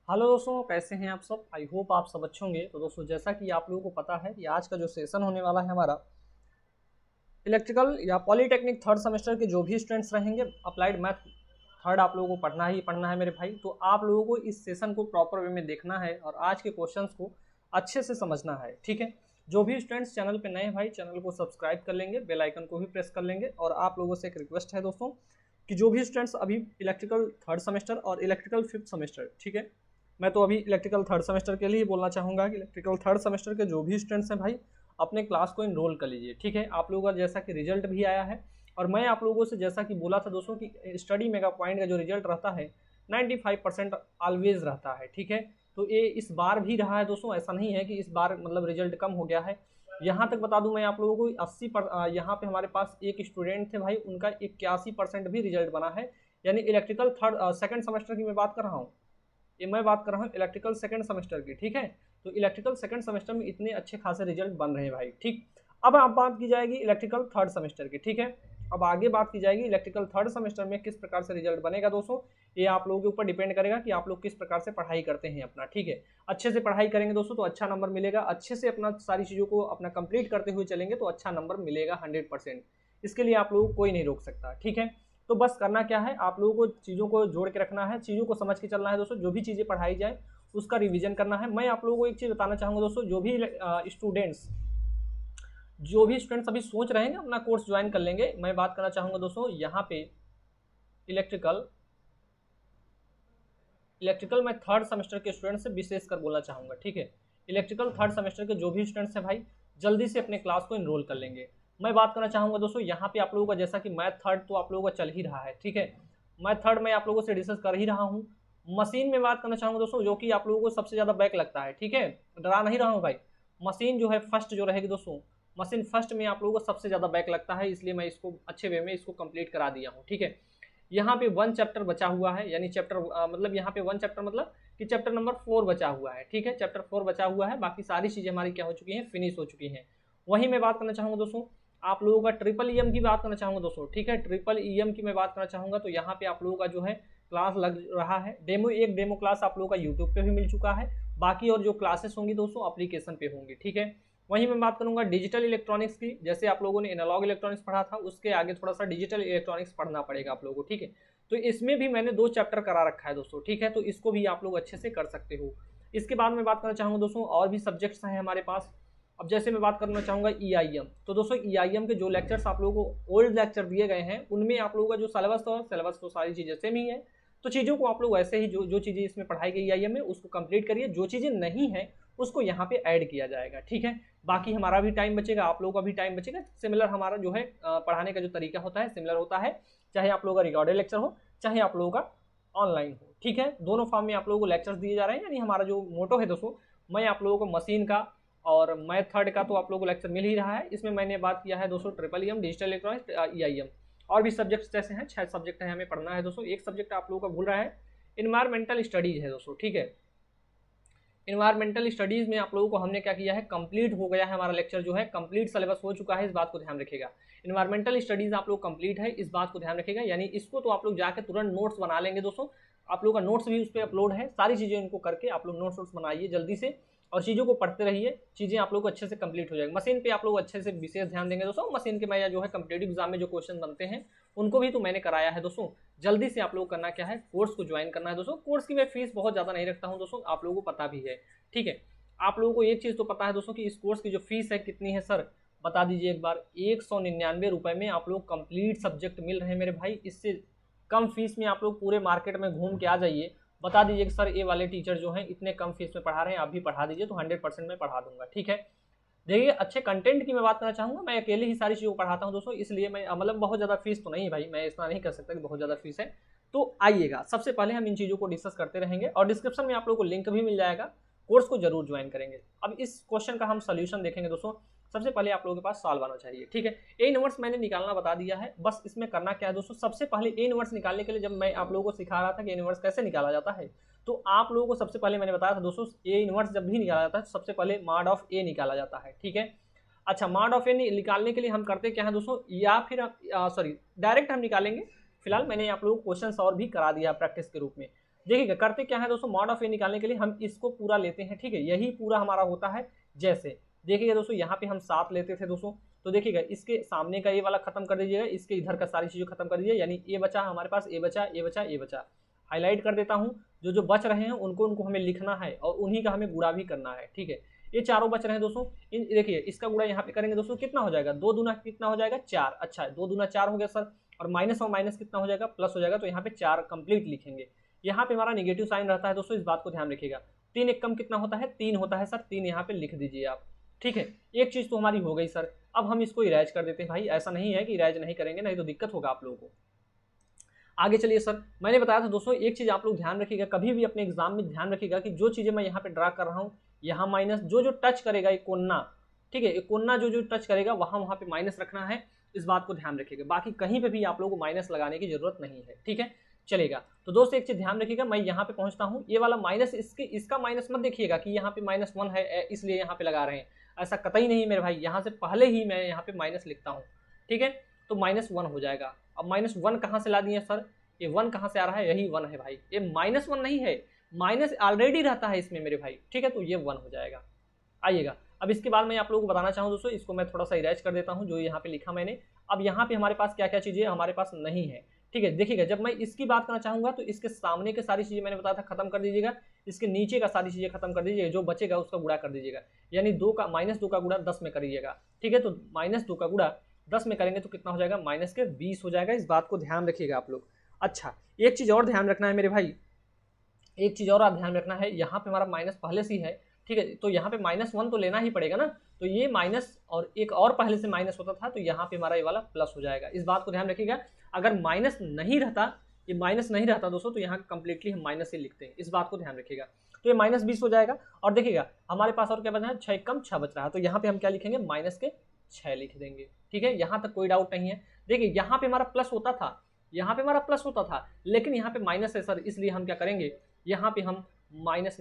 Hello दोस्तों, कैसे हैं आप सब। आई होप आप सब अच्छे होंगे। तो दोस्तों, जैसा कि आप लोगों को पता है कि आज का जो सेशन होने वाला है हमारा इलेक्ट्रिकल या पॉलीटेक्निक थर्ड सेमेस्टर के जो भी स्टूडेंट्स रहेंगे, अप्लाइड मैथ थर्ड आप लोगों को पढ़ना ही पढ़ना है मेरे भाई। तो आप लोगों को इस सेशन को प्रॉपर वे में देखना है और आज के क्वेश्चंस को अच्छे से समझना है, ठीक है। जो भी स्टूडेंट्स चैनल पे नए हैं भाई, चैनल को सब्सक्राइब कर लेंगे, बेल आइकन को भी प्रेस कर लेंगे। और आप लोगों से एक रिक्वेस्ट है दोस्तों कि जो भी स्टूडेंट्स अभी इलेक्ट्रिकल थर्ड सेमेस्टर और इलेक्ट्रिकल फिफ्थ सेमेस्टर, ठीक है, मैं तो अभी इलेक्ट्रिकल थर्ड सेमेस्टर के लिए बोलना चाहूँगा कि इलेक्ट्रिकल थर्ड सेमेस्टर के जो भी स्टूडेंट्स हैं भाई, अपने क्लास को इनरोल कर लीजिए, ठीक है। आप लोगों का जैसा कि रिजल्ट भी आया है और मैं आप लोगों से जैसा कि बोला था दोस्तों कि स्टडी मेगा पॉइंट का जो रिजल्ट रहता है 95% ऑलवेज रहता है, ठीक है। तो ये इस बार भी रहा है दोस्तों, ऐसा नहीं है कि इस बार मतलब रिजल्ट कम हो गया है। यहाँ तक बता दूं मैं आप लोगों को 80 यहाँ पे हमारे पास एक स्टूडेंट थे भाई, उनका 81% भी रिजल्ट बना है। यानी इलेक्ट्रिकल थर्ड सेकंड सेमेस्टर की मैं बात कर रहा हूँ, ये मैं बात कर रहा हूँ इलेक्ट्रिकल सेकंड सेमेस्टर की, ठीक है। तो इलेक्ट्रिकल सेकंड सेमेस्टर में इतने अच्छे खासे रिजल्ट बन रहे हैं भाई, ठीक। अब आप बात की जाएगी इलेक्ट्रिकल थर्ड सेमेस्टर की, ठीक है। अब आगे बात की जाएगी इलेक्ट्रिकल थर्ड सेमेस्टर में किस प्रकार से रिजल्ट बनेगा दोस्तों। ये आप लोगों के ऊपर डिपेंड करेगा कि आप लोग किस प्रकार से पढ़ाई करते हैं अपना, ठीक है। अच्छे से पढ़ाई करेंगे दोस्तों तो अच्छा नंबर मिलेगा, अच्छे से अपना सारी चीज़ों को अपना कंप्लीट करते हुए चलेंगे तो अच्छा नंबर मिलेगा 100%। इसके लिए आप लोगों को कोई नहीं रोक सकता, ठीक है। तो बस करना क्या है, आप लोगों को चीज़ों को जोड़ के रखना है, चीज़ों को समझ के चलना है दोस्तों। जो भी चीज़ें पढ़ाई जाए उसका रिवीजन करना है। मैं आप लोगों को एक चीज़ बताना चाहूँगा दोस्तों, जो भी स्टूडेंट्स अभी सोच रहे हैं अपना कोर्स ज्वाइन कर लेंगे, मैं बात करना चाहूँगा दोस्तों यहाँ पे इलेक्ट्रिकल इलेक्ट्रिकल मैं थर्ड सेमेस्टर के स्टूडेंट से विशेष कर बोलना चाहूँगा, ठीक है। इलेक्ट्रिकल थर्ड सेमेस्टर के जो भी स्टूडेंट्स हैं भाई, जल्दी से अपने क्लास को इनरोल कर लेंगे। मैं बात करना चाहूँगा दोस्तों यहाँ पे आप लोगों का, जैसा कि मैथ थर्ड तो आप लोगों का चल ही रहा है, ठीक है। मैथ थर्ड मैं आप लोगों से डिस्कस कर ही रहा हूँ। मशीन में बात करना चाहूँगा दोस्तों, जो कि आप लोगों को सबसे ज़्यादा बैक लगता है, ठीक है। डरा नहीं रहा हूँ भाई। मशीन जो है फर्स्ट जो रहेगी दोस्तों, मशीन फर्स्ट में आप लोगों को सबसे ज़्यादा बैक लगता है, इसलिए मैं इसको अच्छे वे में इसको कंप्लीट करा दिया हूँ, ठीक है। यहाँ पे 1 चैप्टर बचा हुआ है, यानी चैप्टर मतलब यहाँ पे 1 चैप्टर मतलब कि चैप्टर नंबर 4 बचा हुआ है, ठीक है। चैप्टर 4 बचा हुआ है, बाकी सारी चीज़ें हमारी क्या हो चुकी हैं, फिनिश हो चुकी हैं। वहीं मैं बात करना चाहूँगा दोस्तों, आप लोगों का ट्रिपल ईएम की बात करना चाहूँगा दोस्तों, ठीक है। ट्रिपल ईएम की मैं बात करना चाहूँगा तो यहाँ पे आप लोगों का जो है क्लास लग रहा है। एक डेमो क्लास आप लोगों का यूट्यूब पे भी मिल चुका है। बाकी और जो क्लासेस होंगी दोस्तों एप्लीकेशन पे होंगी, ठीक है। वहीं मैं बात करूंगा डिजिटल इलेक्ट्रॉनिक्स की, जैसे आप लोगों ने एनालॉग इलेक्ट्रॉनिक्स पढ़ा था उसके आगे थोड़ा सा डिजिटल इलेक्ट्रॉनिक्स पढ़ना पड़ेगा आप लोगों को, ठीक है। तो इसमें भी मैंने 2 चैप्टर करा रखा है दोस्तों, ठीक है। तो इसको भी आप लोग अच्छे से कर सकते हो। इसके बाद मैं बात करना चाहूँगा दोस्तों, और भी सब्जेक्ट्स हैं हमारे पास। अब जैसे मैं बात करना चाहूँगा ईआईएम, तो दोस्तों ईआईएम के जो लेक्चर्स आप लोगों को ओल्ड लेक्चर दिए गए हैं उनमें आप लोगों का जो सिलेबस था, सिलेबस तो सारी चीज़ें सेम ही है। तो चीज़ों को आप लोग ऐसे ही जो जो चीज़ें इसमें पढ़ाई गई ईआईएम में उसको कंप्लीट करिए, जो चीज़ें नहीं है उसको यहाँ पे ऐड किया जाएगा, ठीक है। बाकी हमारा भी टाइम बचेगा, आप लोगों का भी टाइम बचेगा। सिमिलर हमारा जो है पढ़ाने का जो तरीका होता है सिमिलर होता है, चाहे आप लोगों का रिकॉर्डेड लेक्चर हो चाहे आप लोगों का ऑनलाइन हो, ठीक है। दोनों फॉर्म में आप लोगों को लेक्चर्स दिए जा रहे हैं। यानी हमारा जो मोटो है दोस्तों, मैं आप लोगों को मशीन का और मैथ थर्ड का तो आप लोगों को लेक्चर मिल ही रहा है। इसमें मैंने बात किया है दोस्तों triple EM, digital electronics, EIM. और भी सब्जेक्ट्स जैसे हैं 6 सब्जेक्ट है हमें पढ़ना है दोस्तों। एक सब्जेक्ट आप लोगों का भूल रहा है, इन्वायरमेंटल स्टडीज है दोस्तों, ठीक है। इन्वायरमेंटल स्टडीज़ में आप लोगों को हमने क्या किया है, कंप्लीट हो गया है हमारा लेक्चर जो है, कंप्लीट सिलेबस हो चुका है, इस बात को ध्यान रखिएगा। इन्वायरमेंटल स्टडीज़ आप लोग कंप्लीट है, इस बात को ध्यान रखिएगा। यानी इसको तो आप लोग जाकर तुरंत नोट्स बना लेंगे दोस्तों। आप लोगों का नोट्स भी उस पर अपलोड है, सारी चीज़ें इनको करके आप लोग नोट्स बनाइए जल्दी से और चीज़ों को पढ़ते रहिए, चीज़ें आप लोग को अच्छे से कंप्लीट हो जाएगी। मशीन पे आप लोग अच्छे से विशेष ध्यान देंगे दोस्तों। मशीन के मैं जो है कंपिटेटिव एग्जाम में जो क्वेश्चन बनते हैं उनको भी तो मैंने कराया है दोस्तों। जल्दी से आप लोग करना क्या है, कोर्स को ज्वाइन करना है दोस्तों। कोर्स की मैं फीस बहुत ज़्यादा नहीं रखता हूँ दोस्तों, आप लोगों को पता भी है, ठीक है। आप लोगों को एक चीज़ तो पता है दोस्तों कि इस कोर्स की जो फीस है कितनी है सर, बता दीजिए एक बार। 199 रुपये में आप लोग कंप्लीट सब्जेक्ट मिल रहे हैं मेरे भाई। इससे कम फीस में आप लोग पूरे मार्केट में घूम के आ जाइए, बता दीजिए कि सर ये वाले टीचर जो हैं इतने कम फीस में पढ़ा रहे हैं, आप भी पढ़ा दीजिए तो 100% मैं पढ़ा दूंगा, ठीक है। देखिए अच्छे कंटेंट की मैं बात करना चाहूँगा, मैं अकेले ही सारी चीज़ों को पढ़ाता हूँ दोस्तों, इसलिए मैं मतलब बहुत ज़्यादा फीस तो नहीं भाई, मैं इतना नहीं कर सकता कि बहुत ज़्यादा फीस है। तो आइएगा, सबसे पहले हम इन चीज़ों को डिस्कस करते रहेंगे और डिस्क्रिप्शन में आप लोगों को लिंक भी मिल जाएगा, कोर्स को जरूर ज्वाइन करेंगे। अब इस क्वेश्चन का हम सोल्यूशन देखेंगे दोस्तों। सबसे पहले आप लोगों के पास सॉल्व आना चाहिए, ठीक है। ए इनवर्स मैंने निकालना बता दिया है, बस इसमें करना क्या है दोस्तों। सबसे पहले ए इनवर्स निकालने के लिए जब मैं आप लोगों को सिखा रहा था कि ए इनवर्स कैसे निकाला जाता है, तो आप लोगों को सबसे पहले मैंने बताया था दोस्तों, ए इनवर्स जब भी निकाला जाता है सबसे पहले मॉड ऑफ ए निकाला जाता है, ठीक है। अच्छा, मॉड ऑफ ए निकालने के लिए हम करते क्या है दोस्तों, या फिर सॉरी डायरेक्ट हम निकालेंगे। फिलहाल मैंने आप लोगों को क्वेश्चन और भी करा दिया प्रैक्टिस के रूप में। देखिएगा करते क्या है दोस्तों, मॉड ऑफ ए निकालने के लिए हम इसको पूरा लेते हैं, ठीक है, यही पूरा हमारा होता है। जैसे देखिएगा दोस्तों यहाँ पे हम 7 लेते थे दोस्तों, तो देखिएगा इसके सामने का ये वाला खत्म कर दीजिएगा, इसके इधर का सारी चीज़ें खत्म कर दीजिए, यानी ए बचा हमारे पास, ए बचा, ए बचा, ए बचा। हाईलाइट कर देता हूँ, जो जो बच रहे हैं उनको हमें लिखना है और उन्हीं का हमें गुणा भी करना है, ठीक है। ये चारों बच रहे हैं दोस्तों, इन देखिए इसका गुणा यहाँ पे करेंगे दोस्तों, कितना हो जाएगा, 2 दूना कितना हो जाएगा 4, अच्छा 2 दूना 4 हो गया सर, और माइनस कितना हो जाएगा, प्लस हो जाएगा, तो यहाँ पे 4 कंप्लीट लिखेंगे। यहाँ पे हमारा निगेटिव साइन रहता है दोस्तों, इस बात को ध्यान रखिएगा। 3 एक कम कितना होता है, 3 होता है सर, 3 यहाँ पे लिख दीजिए आप, ठीक है। एक चीज़ तो हमारी हो गई सर। अब हम इसको इरेज कर देते हैं भाई, ऐसा नहीं है कि इरेज नहीं करेंगे, नहीं तो दिक्कत होगा आप लोगों को। आगे चलिए सर, मैंने बताया था दोस्तों, एक चीज़ आप लोग ध्यान रखिएगा, कभी भी अपने एग्जाम में ध्यान रखिएगा कि जो चीज़ें मैं यहाँ पे ड्रा कर रहा हूँ, यहाँ माइनस, जो जो टच करेगा एक कोना, ठीक है, एक कोना जो जो टच करेगा वहाँ पे माइनस रखना है, इस बात को ध्यान रखिएगा। बाकी कहीं पे भी आप लोगों को माइनस लगाने की जरूरत नहीं है, ठीक है, चलेगा। तो दोस्त एक चीज़ ध्यान रखिएगा, मैं यहाँ पे पहुँचता हूँ, ये वाला माइनस, इसका माइनस मत देखिएगा कि यहाँ पे -1 है इसलिए यहाँ पे लगा रहे हैं, ऐसा कतई नहीं मेरे भाई, यहाँ से पहले ही मैं यहाँ पे माइनस लिखता हूँ, ठीक है, तो -1 हो जाएगा। अब -1 कहाँ से ला दिए सर, ये 1 कहाँ से आ रहा है, यही 1 है भाई, ये -1 नहीं है, माइनस ऑलरेडी रहता है इसमें मेरे भाई, ठीक है, तो ये 1 हो जाएगा। आइएगा, अब इसके बाद मैं आप लोगों को बताना चाहूँ दोस्तों, इसको मैं थोड़ा सा इरेज कर देता हूँ जो यहाँ पे लिखा मैंने। अब यहाँ पे हमारे पास क्या क्या चीज़ें हमारे पास नहीं है, ठीक है। देखिएगा जब मैं इसकी बात करना चाहूँगा तो इसके सामने के सारी चीज़ें मैंने बताया था खत्म कर दीजिएगा, इसके नीचे का सारी चीज़ें खत्म कर दीजिएगा, जो बचेगा उसका गुणा कर दीजिएगा, यानी -2 का गुणा 10 में करिएगा, ठीक है। तो -2 का गुणा 10 में करेंगे तो कितना हो जाएगा, -20 हो जाएगा, इस बात को ध्यान रखिएगा आप लोग। अच्छा, एक चीज़ और ध्यान रखना है मेरे भाई, एक चीज़ और आप ध्यान रखना है, यहाँ पे हमारा माइनस पहले से ही है, ठीक है, तो यहाँ पे -1 तो लेना ही पड़ेगा ना, तो ये माइनस और एक और पहले से माइनस होता था, तो यहाँ पे हमारा ये वाला प्लस हो जाएगा, इस बात को ध्यान रखिएगा। अगर माइनस नहीं रहता, ये माइनस नहीं रहता दोस्तों, तो यहाँ कंप्लीटली हम माइनस ही लिखते हैं, इस बात को ध्यान रखिएगा। तो ये -20 हो जाएगा, और देखिएगा हमारे पास और क्या बचा है, 6 कम 6 बच रहा है, तो यहाँ पे हम क्या लिखेंगे, -6 लिख देंगे, ठीक है, यहाँ तक कोई डाउट नहीं है। देखिए यहाँ पे हमारा प्लस होता था, यहाँ पे हमारा प्लस होता था, लेकिन यहाँ पे माइनस है सर, इसलिए हम क्या करेंगे, यहाँ पे हम माइनस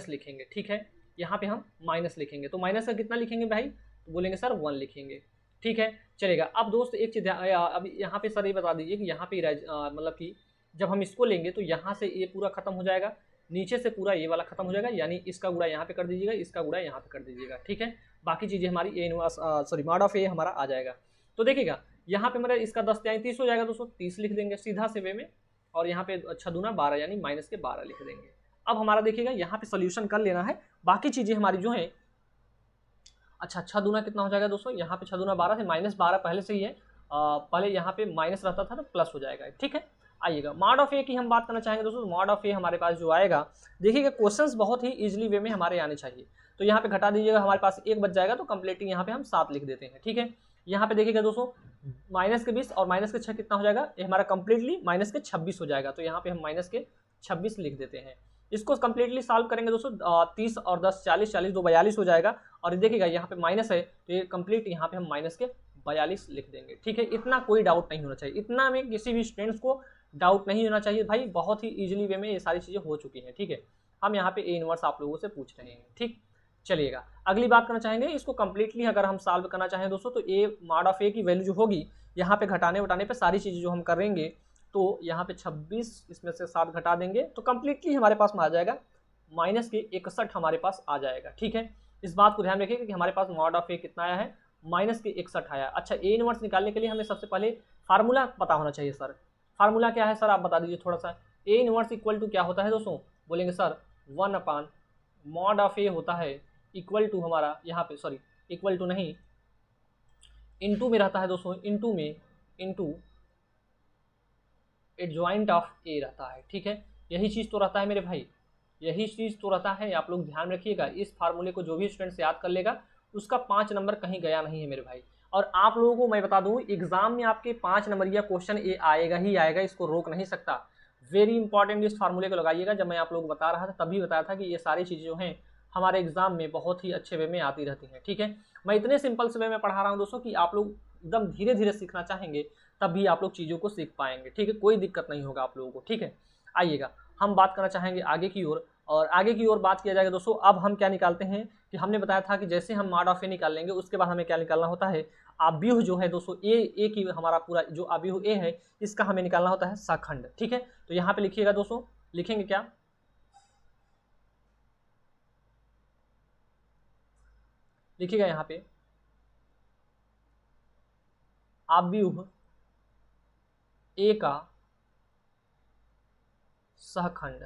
लिखेंगे, ठीक है, यहाँ पे हम माइनस लिखेंगे, तो माइनस का कितना लिखेंगे भाई, तो बोलेंगे सर 1 लिखेंगे, ठीक है, चलेगा। अब दोस्त एक चीज़ अब यहाँ पे सर ये बता दीजिए कि यहाँ पे मतलब कि जब हम इसको लेंगे तो यहाँ से ये पूरा खत्म हो जाएगा, नीचे से पूरा ये वाला खत्म हो जाएगा, यानी इसका गुणा यहाँ पे कर दीजिएगा, इसका गुणा यहाँ पे कर दीजिएगा, ठीक है, बाकी चीज़ें हमारी ए इनवर्स मॉड ऑफ ए हमारा आ जाएगा। तो देखिएगा यहाँ पे मेरा इसका 10 यानी 30 हो जाएगा दोस्तों, 30 लिख देंगे सीधा से वे में, और यहाँ पे 6 दूना 12 यानी -12 लिख देंगे। अब हमारा देखिएगा यहाँ पे सोल्यूशन कर लेना है, बाकी चीज़ें हमारी जो हैं, अच्छा 6 दूना कितना हो जाएगा दोस्तों, यहाँ पे 6 दूना 12 से -12 पहले से ही है, पहले यहाँ पे माइनस रहता था तो प्लस हो जाएगा, ठीक है। आइएगा मॉड ऑफ ए की हम बात करना चाहेंगे दोस्तों, मॉड ऑफ ए हमारे पास जो आएगा, देखिएगा क्वेश्चंस बहुत ही इजीली वे में हमारे आने चाहिए, तो यहाँ पे घटा दीजिएगा, हमारे पास 1 बच जाएगा, तो कंप्लीटली यहाँ पे हम 7 लिख देते हैं, ठीक है। यहाँ पे देखिएगा दोस्तों -20 और -6 कितना हो जाएगा, ये हमारा कंप्लीटली -26 हो जाएगा, तो यहाँ पे हम -26 लिख देते हैं। इसको कंप्लीटली सॉल्व करेंगे दोस्तों, 30 और 10 40, 40 2 42 हो जाएगा, और देखिएगा यहाँ पे माइनस है तो ये कंप्लीट यहाँ पे हम -42 लिख देंगे, ठीक है। इतना कोई डाउट नहीं होना चाहिए, इतना में किसी भी स्टूडेंट्स को डाउट नहीं होना चाहिए भाई, बहुत ही ईजिली वे में ये सारी चीज़ें हो चुकी हैं, ठीक है। हम यहाँ पे ए इनवर्स आप लोगों से पूछ रहे हैं, ठीक। चलिएगा अगली बात करना चाहेंगे, इसको कंप्लीटली अगर हम सॉल्व करना चाहें दोस्तों, तो ए मॉड ऑफ ए की वैल्यू जो होगी, यहाँ पे घटाने वटाने पे सारी चीज़ें जो हम करेंगे, तो यहाँ पे 26 इसमें से 7 घटा देंगे, तो कंप्लीटली हमारे पास में आ जाएगा -61 हमारे पास आ जाएगा, ठीक है। इस बात को ध्यान रखिएगा कि हमारे पास मॉड ऑफ ए कितना आया है, -61 आया। अच्छा, ए इनवर्स निकालने के लिए हमें सबसे पहले फार्मूला पता होना चाहिए सर, फार्मूला क्या है सर आप बता दीजिए थोड़ा सा। ए इनवर्स इक्वल टू क्या होता है दोस्तों, बोलेंगे सर 1 मॉड ऑफ ए होता है, इक्वल टू हमारा यहाँ पे सॉरी इक्वल टू नहीं, इनटू में रहता है दोस्तों, इनटू एडजॉइंट ऑफ ए रहता है, ठीक है। यही चीज़ तो रहता है मेरे भाई, यही चीज़ तो रहता है, आप लोग ध्यान रखिएगा। इस फार्मूले को जो भी स्टूडेंट्स याद कर लेगा उसका 5 नंबर कहीं गया नहीं है मेरे भाई। और आप लोगों को मैं बता दूं, एग्जाम में आपके 5 नंबरिया क्वेश्चन ये आएगा ही आएगा, इसको रोक नहीं सकता। वेरी इंपॉर्टेंट इस फार्मूले को लगाइएगा। जब मैं आप लोगों को बता रहा था तभी बताया था कि ये सारी चीज़ें जो हैं हमारे एग्जाम में बहुत ही अच्छे वे में आती रहती हैं, ठीक है। मैं इतने सिंपल से वे में पढ़ा रहा हूँ दोस्तों कि आप लोग एकदम धीरे धीरे सीखना चाहेंगे तब भी आप लोग चीज़ों को सीख पाएंगे, ठीक है, कोई दिक्कत नहीं होगा आप लोगों को, ठीक है। आइएगा हम बात करना चाहेंगे आगे की ओर, और आगे की ओर बात किया जाएगा दोस्तों। अब हम क्या निकालते हैं कि हमने बताया था कि जैसे हम मॉड ऑफ ए निकाल लेंगे उसके बाद हमें क्या निकालना होता है, आव्यूह जो है दोस्तों, ए की हमारा पूरा जो आव्यूह ए है इसका हमें निकालना होता है सखंड, ठीक है। तो यहाँ पे लिखिएगा दोस्तों लिखेंगे क्या? लिखिएगा यहाँ पे आव्यूह ए का सहखंड।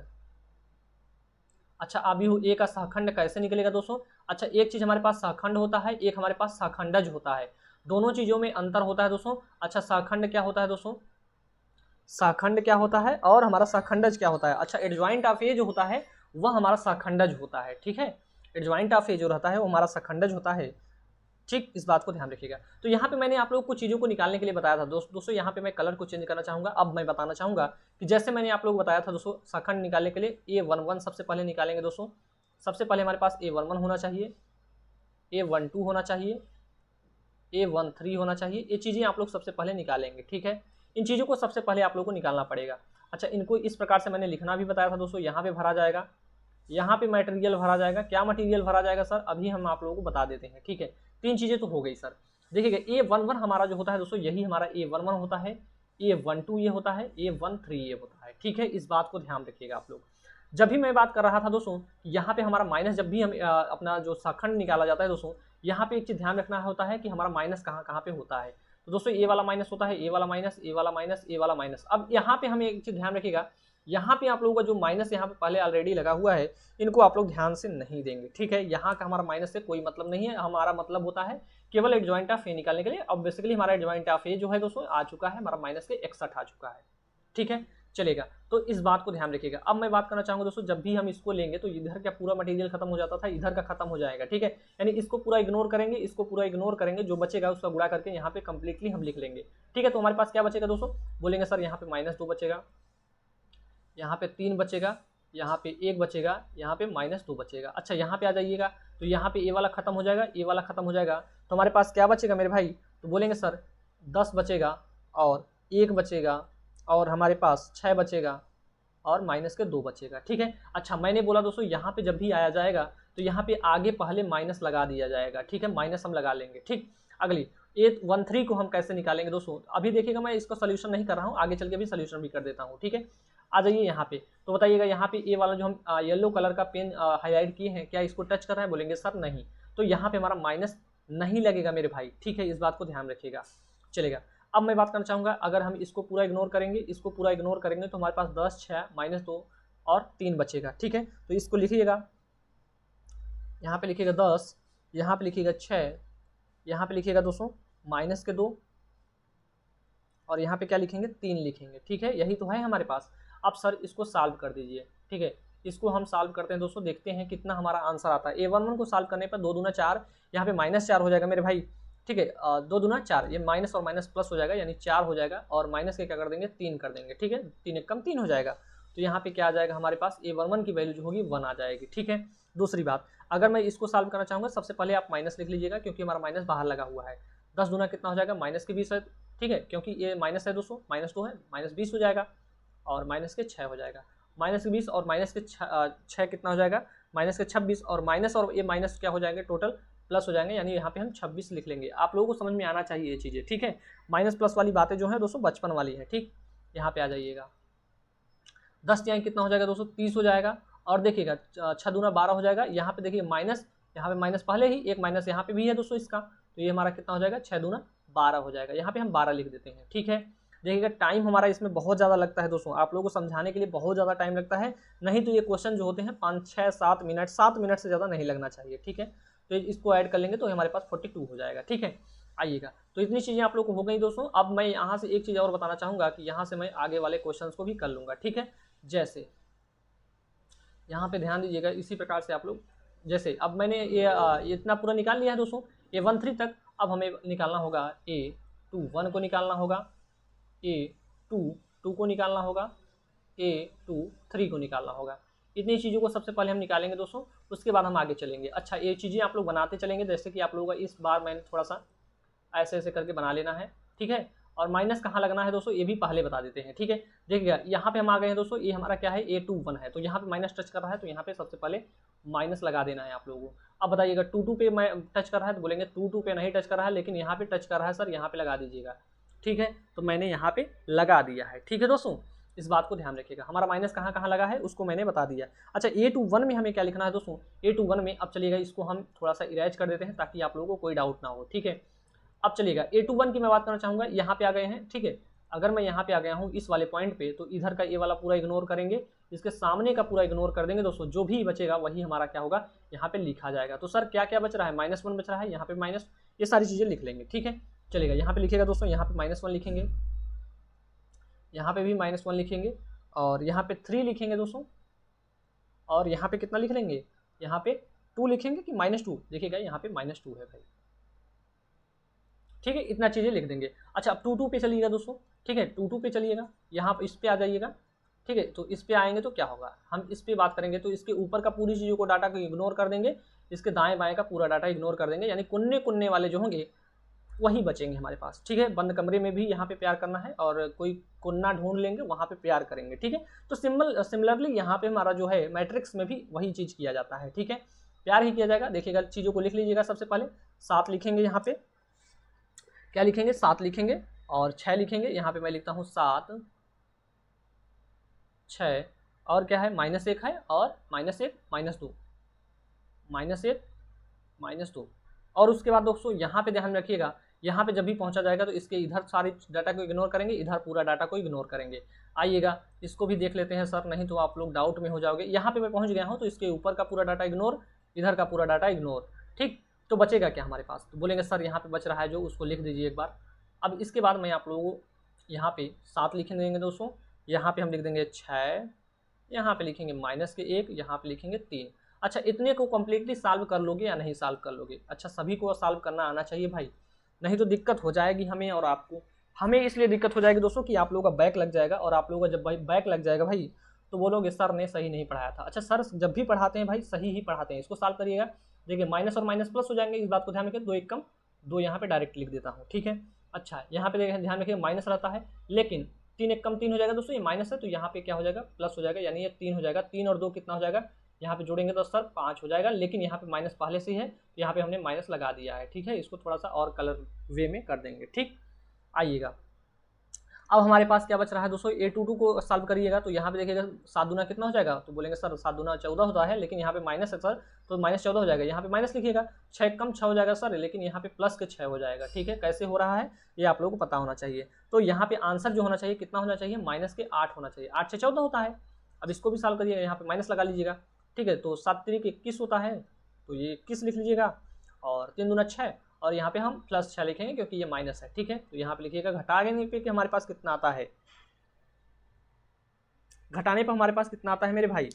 अच्छा, आव्यूह ए का सहखंड कैसे निकलेगा दोस्तों? अच्छा, एक चीज हमारे पास सहखंड होता है, एक हमारे पास सहखंडज होता है, दोनों चीजों में अंतर होता है दोस्तों। अच्छा, सहखंड क्या होता है दोस्तों? सहखंड क्या होता है और हमारा सहखंडज क्या होता है? अच्छा, एडजॉइंट ऑफ ए जो होता है वह हमारा सहखंडज होता है, ठीक है। एडजॉइंट ऑफ ए जो रहता है वो हमारा सहखंडज होता है, ठीक, इस बात को ध्यान रखिएगा। तो यहाँ पे मैंने आप लोगों को चीज़ों को निकालने के लिए बताया था दोस्तों यहाँ पे मैं कलर को चेंज करना चाहूँगा। अब मैं बताना चाहूँगा कि जैसे मैंने आप लोगों को बताया था दोस्तों, सहखंड निकालने के लिए A11 सबसे पहले निकालेंगे दोस्तों। सबसे पहले हमारे पास A11 होना चाहिए, A12 होना चाहिए, A13 होना चाहिए। ये चीज़ें आप लोग सबसे पहले निकालेंगे, ठीक है। इन चीज़ों को सबसे पहले आप लोग को निकालना पड़ेगा। अच्छा, इनको इस प्रकार से मैंने लिखना भी बताया था दोस्तों। यहाँ पे भरा जाएगा, यहाँ पे मटेरियल भरा जाएगा। क्या मटेरियल भरा जाएगा सर? अभी हम आप लोगों को बता देते हैं, ठीक है। तीन चीज़ें तो हो गई सर। देखिएगा A11 हमारा जो होता है दोस्तों, यही हमारा A11 होता है, A12 ये होता है, A13 ये होता है, ठीक है। इस बात को ध्यान रखिएगा आप लोग। जब भी मैं बात कर रहा था दोस्तों, यहाँ पे हमारा माइनस, जब भी हम अपना जो सहखंड निकाला जाता है दोस्तों, यहाँ पे एक चीज़ ध्यान रखना होता है कि हमारा माइनस कहाँ कहाँ पे होता है। तो दोस्तों ए वाला माइनस होता है, ए वाला माइनस, ए वाला माइनस, ए वाला माइनस। अब यहाँ पे हमें एक चीज़ ध्यान रखिएगा, यहाँ पे आप लोगों का जो माइनस यहाँ पे पहले ऑलरेडी लगा हुआ है, इनको आप लोग ध्यान से नहीं देंगे, ठीक है। यहाँ का हमारा माइनस से कोई मतलब नहीं है, हमारा मतलब होता है केवल एडजॉइंट ऑफ ए निकालने के लिए। अब बेसिकली हमारा एडजॉइंट ऑफ ए जो है दोस्तों आ चुका है, हमारा माइनस के 61 आ चुका है, ठीक है, चलेगा। तो इस बात को ध्यान रखिएगा। अब मैं बात करना चाहूँगा दोस्तों, जब भी हम इसको लेंगे तो इधर का पूरा मटेरियल खत्म हो जाता था, इधर का खत्म हो जाएगा, ठीक है। यानी इसको पूरा इग्नोर करेंगे, इसको पूरा इग्नोर करेंगे, जो बचेगा उसका गुणा करके यहाँ पे कंप्लीटली हम लिख लेंगे, ठीक है। तो हमारे पास क्या बचेगा दोस्तों? बोलेंगे सर यहाँ पे -2 बचेगा, यहाँ पे 3 बचेगा, यहाँ पे 1 बचेगा, यहाँ पे -2 बचेगा। अच्छा, यहाँ पे आ जाइएगा तो यहाँ पे ए वाला खत्म हो जाएगा, ए वाला खत्म हो जाएगा, तो हमारे पास क्या बचेगा मेरे भाई? तो बोलेंगे सर 10 बचेगा और 1 बचेगा और हमारे पास 6 बचेगा और -2 बचेगा, ठीक है। अच्छा, मैंने बोला दोस्तों यहाँ पे जब भी आया जाएगा तो यहाँ पे आगे पहले माइनस लगा दिया जाएगा, ठीक है, माइनस हम लगा लेंगे, ठीक। अगली A13 को हम कैसे निकालेंगे दोस्तों? अभी देखिएगा, मैं इसका सोल्यूशन नहीं कर रहा हूँ, आगे चल के भी सोल्यूशन भी कर देता हूँ, ठीक है। आ जाइए यहाँ पे, तो बताइएगा यहाँ पे ए वाला जो हम येलो कलर का पेन हाईलाइट किए हैं, क्या इसको टच कर रहा है? बोलेंगे सर नहीं, तो यहाँ पे हमारा माइनस नहीं लगेगा मेरे भाई, ठीक है, इस बात को ध्यान रखिएगा, चलेगा। अब मैं बात करना चाहूँगा, अगर हम इसको पूरा इग्नोर करेंगे, इसको पूरा इग्नोर करेंगे तो हमारे पास 10, 6, -2 और 3 बचेगा, ठीक है। तो इसको लिखिएगा, यहाँ पे लिखिएगा 10, यहाँ पे लिखिएगा 6, यहाँ पे लिखिएगा दोस्तों -2 और यहाँ पे क्या लिखेंगे? 3 लिखेंगे, ठीक है। यही तो है हमारे पास। अब सर इसको सॉल्व कर दीजिए, ठीक है। इसको हम सॉल्व करते हैं दोस्तों, देखते हैं कितना हमारा आंसर आता है। A11 को सॉल्व करने पर 2 दूना 4, यहाँ पे -4 हो जाएगा मेरे भाई, ठीक है। 2 दूना 4, ये माइनस और माइनस प्लस हो जाएगा, यानी 4 हो जाएगा और माइनस के क्या कर देंगे? 3 कर देंगे, ठीक है। 3 एक कम 3 हो जाएगा, तो यहाँ पे क्या आ जाएगा हमारे पास? A11 की वैल्यू जो होगी 1 आ जाएगी, ठीक है। दूसरी बात, अगर मैं इसको सॉल्व करना चाहूँगा, सबसे पहले आप माइनस लिख लीजिएगा, क्योंकि हमारा माइनस बाहर लगा हुआ है। 10 दूना कितना हो जाएगा? -20 है, ठीक है, क्योंकि ये माइनस है दोस्तों, -2 है, -20 हो जाएगा और -6 हो जाएगा। -20 और -6 कितना हो जाएगा? -26 और माइनस और ये माइनस क्या हो जाएंगे? टोटल प्लस हो जाएंगे, यानी यहाँ पे हम 26 लिख लेंगे। आप लोगों को समझ में आना चाहिए ये चीज़ें, ठीक है। माइनस प्लस वाली बातें जो है दोस्तों बचपन वाली है, ठीक। यहाँ पे आ जाइएगा, 10 यहाँ कितना हो जाएगा दोस्तों? 30 हो जाएगा। और देखिएगा 6 दूना 12 हो जाएगा। यहाँ पे देखिए माइनस, यहाँ पे माइनस पहले ही, एक माइनस यहाँ पे भी है दोस्तों इसका, तो ये हमारा कितना हो जाएगा? 6 दूना 12 हो जाएगा। यहाँ पे हम 12 लिख देते हैं, ठीक है। देखिएगा टाइम हमारा इसमें बहुत ज़्यादा लगता है दोस्तों, आप लोगों को समझाने के लिए बहुत ज़्यादा टाइम लगता है, नहीं तो ये क्वेश्चन जो होते हैं 5, 6, 7 मिनट, 7 मिनट से ज़्यादा नहीं लगना चाहिए, ठीक है। तो इसको ऐड कर लेंगे तो हमारे पास 42 हो जाएगा, ठीक है। आइएगा, तो इतनी चीज़ें आप लोग को हो गई दोस्तों। अब मैं यहाँ से एक चीज़ और बताना चाहूँगा कि यहाँ से मैं आगे वाले क्वेश्चन को भी कर लूँगा, ठीक है। जैसे यहाँ पे ध्यान दीजिएगा, इसी प्रकार से आप लोग, जैसे अब मैंने ये इतना पूरा निकाल लिया है दोस्तों, A13 तक। अब हमें निकालना होगा A21 को निकालना होगा, A22 को निकालना होगा, A23 को निकालना होगा। इतनी चीज़ों को सबसे पहले हम निकालेंगे दोस्तों, उसके बाद हम आगे चलेंगे। अच्छा, ये चीज़ें आप लोग बनाते चलेंगे, जैसे कि आप लोगों का इस बार मैंने थोड़ा सा ऐसे ऐसे करके बना लेना है, ठीक है। और माइनस कहाँ लगना है दोस्तों, ये भी पहले बता देते हैं, ठीक है। देखिएगा यहाँ पे हम आ गए हैं दोस्तों, ये हमारा क्या है? A21 है, तो यहाँ पे माइनस टच कर रहा है, तो यहाँ पे सबसे पहले माइनस लगा देना है आप लोगों को। अब बताइएगा 22 पे मैं टच कर रहा है, तो बोलेंगे 22 पे नहीं टच कर रहा है, लेकिन यहाँ पे टच कर रहा है सर, यहाँ पे लगा दीजिएगा, ठीक है। तो मैंने यहाँ पे लगा दिया है, ठीक है दोस्तों। इस बात को ध्यान रखिएगा। हमारा माइनस कहाँ कहाँ लगा है उसको मैंने बता दिया। अच्छा A21 में हमें क्या लिखना है दोस्तों, A21 में अब चलिएगा इसको हम थोड़ा सा इरेज कर देते हैं ताकि आप लोगों को कोई डाउट ना हो, ठीक है। अब चलिएगा A21 की मैं बात करना चाहूँगा, यहाँ पे आ गए हैं, ठीक है। अगर मैं यहाँ पे आ गया हूँ इस वाले पॉइंट पे, तो इधर का ये वाला पूरा इग्नोर करेंगे, इसके सामने का पूरा इग्नोर कर देंगे दोस्तों, जो भी बचेगा वही हमारा क्या होगा, यहाँ पे लिखा जाएगा। तो सर क्या क्या बच रहा है, -1 बच रहा है, यहाँ पे माइनस, ये सारी चीज़ें लिख लेंगे, ठीक है। चलेगा यहाँ पे लिखिएगा दोस्तों, यहाँ पे -1 लिखेंगे, यहाँ पे भी -1 लिखेंगे, और यहाँ पे 3 लिखेंगे दोस्तों, और यहाँ पे कितना लिख लेंगे, यहाँ पे 2 लिखेंगे कि -2, देखिएगा यहाँ पे -2 है भाई, ठीक है। इतना चीज़ें लिख देंगे। अच्छा अब 2 पे चलिएगा दोस्तों, ठीक है, 2 पे चलिएगा, यहाँ इस पे आ जाइएगा, ठीक है। तो इस पे आएंगे तो क्या होगा, हम इस पे बात करेंगे तो इसके ऊपर का पूरी चीज़ों को डाटा को इग्नोर कर देंगे, इसके दाएं बाएं का पूरा डाटा इग्नोर कर देंगे, यानी कुन्ने कुन्ने वाले जो होंगे वही बचेंगे हमारे पास, ठीक है। बंद कमरे में भी यहाँ पे प्यार करना है, और कोई कुन्ना ढूंढ लेंगे वहाँ पे प्यार करेंगे, ठीक है। तो सिमिलरली यहाँ पे हमारा जो है मैट्रिक्स में भी वही चीज़ किया जाता है, ठीक है, प्यार ही किया जाएगा। देखिएगा चीज़ों को लिख लीजिएगा, सबसे पहले 7 लिखेंगे, यहाँ पे क्या लिखेंगे, 7 लिखेंगे, और 6 लिखेंगे, यहाँ पे मैं लिखता हूँ 7 6, और क्या है -1 है, और -1 -2, -1 -2। और उसके बाद दोस्तों यहाँ पे ध्यान रखिएगा, यहाँ पे जब भी पहुँचा जाएगा तो इसके इधर सारी डाटा को इग्नोर करेंगे, इधर पूरा डाटा को इग्नोर करेंगे। आइएगा इसको भी देख लेते हैं सर, नहीं तो आप लोग डाउट में हो जाओगे। यहाँ पे मैं पहुँच गया हूँ, तो इसके ऊपर का पूरा डाटा इग्नोर, इधर का पूरा डाटा इग्नोर, ठीक। तो बचेगा क्या हमारे पास, तो बोलेंगे सर यहाँ पे बच रहा है जो, उसको लिख दीजिए एक बार। अब इसके बाद मैं आप लोगों को यहाँ पे 7 लिख देंगे दोस्तों, यहाँ पे हम लिख देंगे 6, यहाँ पे लिखेंगे -1, यहाँ पे लिखेंगे 3। अच्छा इतने को कम्प्लीटली सॉल्व कर लोगे या नहीं सॉल्व कर लोगे, अच्छा सभी को सॉल्व करना आना चाहिए भाई, नहीं तो दिक्कत हो जाएगी हमें और आपको। हमें इसलिए दिक्कत हो जाएगी दोस्तों कि आप लोगों का बैक लग जाएगा, और आप लोगों का जब भाई बैक लग जाएगा भाई, तो बोलोगे सर ने सही नहीं पढ़ाया था। अच्छा सर जब भी पढ़ाते हैं भाई सही ही पढ़ाते हैं, इसको सॉल्व करिएगा, देखिए माइनस और माइनस प्लस हो जाएंगे, इस बात को ध्यान रखिए। 2 1 कम 2 यहाँ पे डायरेक्ट लिख देता हूँ, ठीक है। अच्छा यहाँ पे ध्यान रखिए माइनस रहता है, लेकिन 3 1 कम 3 हो जाएगा दोस्तों, ये माइनस है तो यहाँ पे क्या हो जाएगा, प्लस हो जाएगा, यानी ये 3 हो जाएगा। 3 और 2 कितना हो जाएगा, यहाँ पे जोड़ेंगे तो सर 5 हो जाएगा, लेकिन यहाँ पे माइनस पहले से ही है, तो यहाँ पे हमने माइनस लगा दिया है, ठीक है। इसको थोड़ा सा और कलर वे में कर देंगे, ठीक। आइएगा अब हमारे पास क्या बच रहा है दोस्तों, A22 को सॉल्व करिएगा, तो यहाँ पे देखिएगा 7 दूना कितना हो जाएगा, तो बोलेंगे सर 7 दूना 14 होता है, लेकिन यहाँ पे माइनस है सर, तो -14 हो जाएगा। यहाँ पे माइनस लिखिएगा, 6 कम 6 हो जाएगा सर, लेकिन यहाँ पे प्लस के 6 हो जाएगा, ठीक है। कैसे हो रहा है ये आप लोगों को पता होना चाहिए। तो यहाँ पे आंसर जो होना चाहिए कितना होना चाहिए, -8 होना चाहिए, 8 से 14 होता है। अब इसको भी सॉल्व करिएगा, यहाँ पे माइनस लगा लीजिएगा, ठीक है। तो 7 3 21 होता है, तो ये 21 लिख लीजिएगा, और 3 दूना 6, और यहाँ पे हम प्लस 6 लिखेंगे क्योंकि ये माइनस है, ठीक है। तो यहाँ पे लिखिएगा घटाने पे कि हमारे पास कितना आता है, घटाने पर हमारे पास कितना आता है मेरे भाई,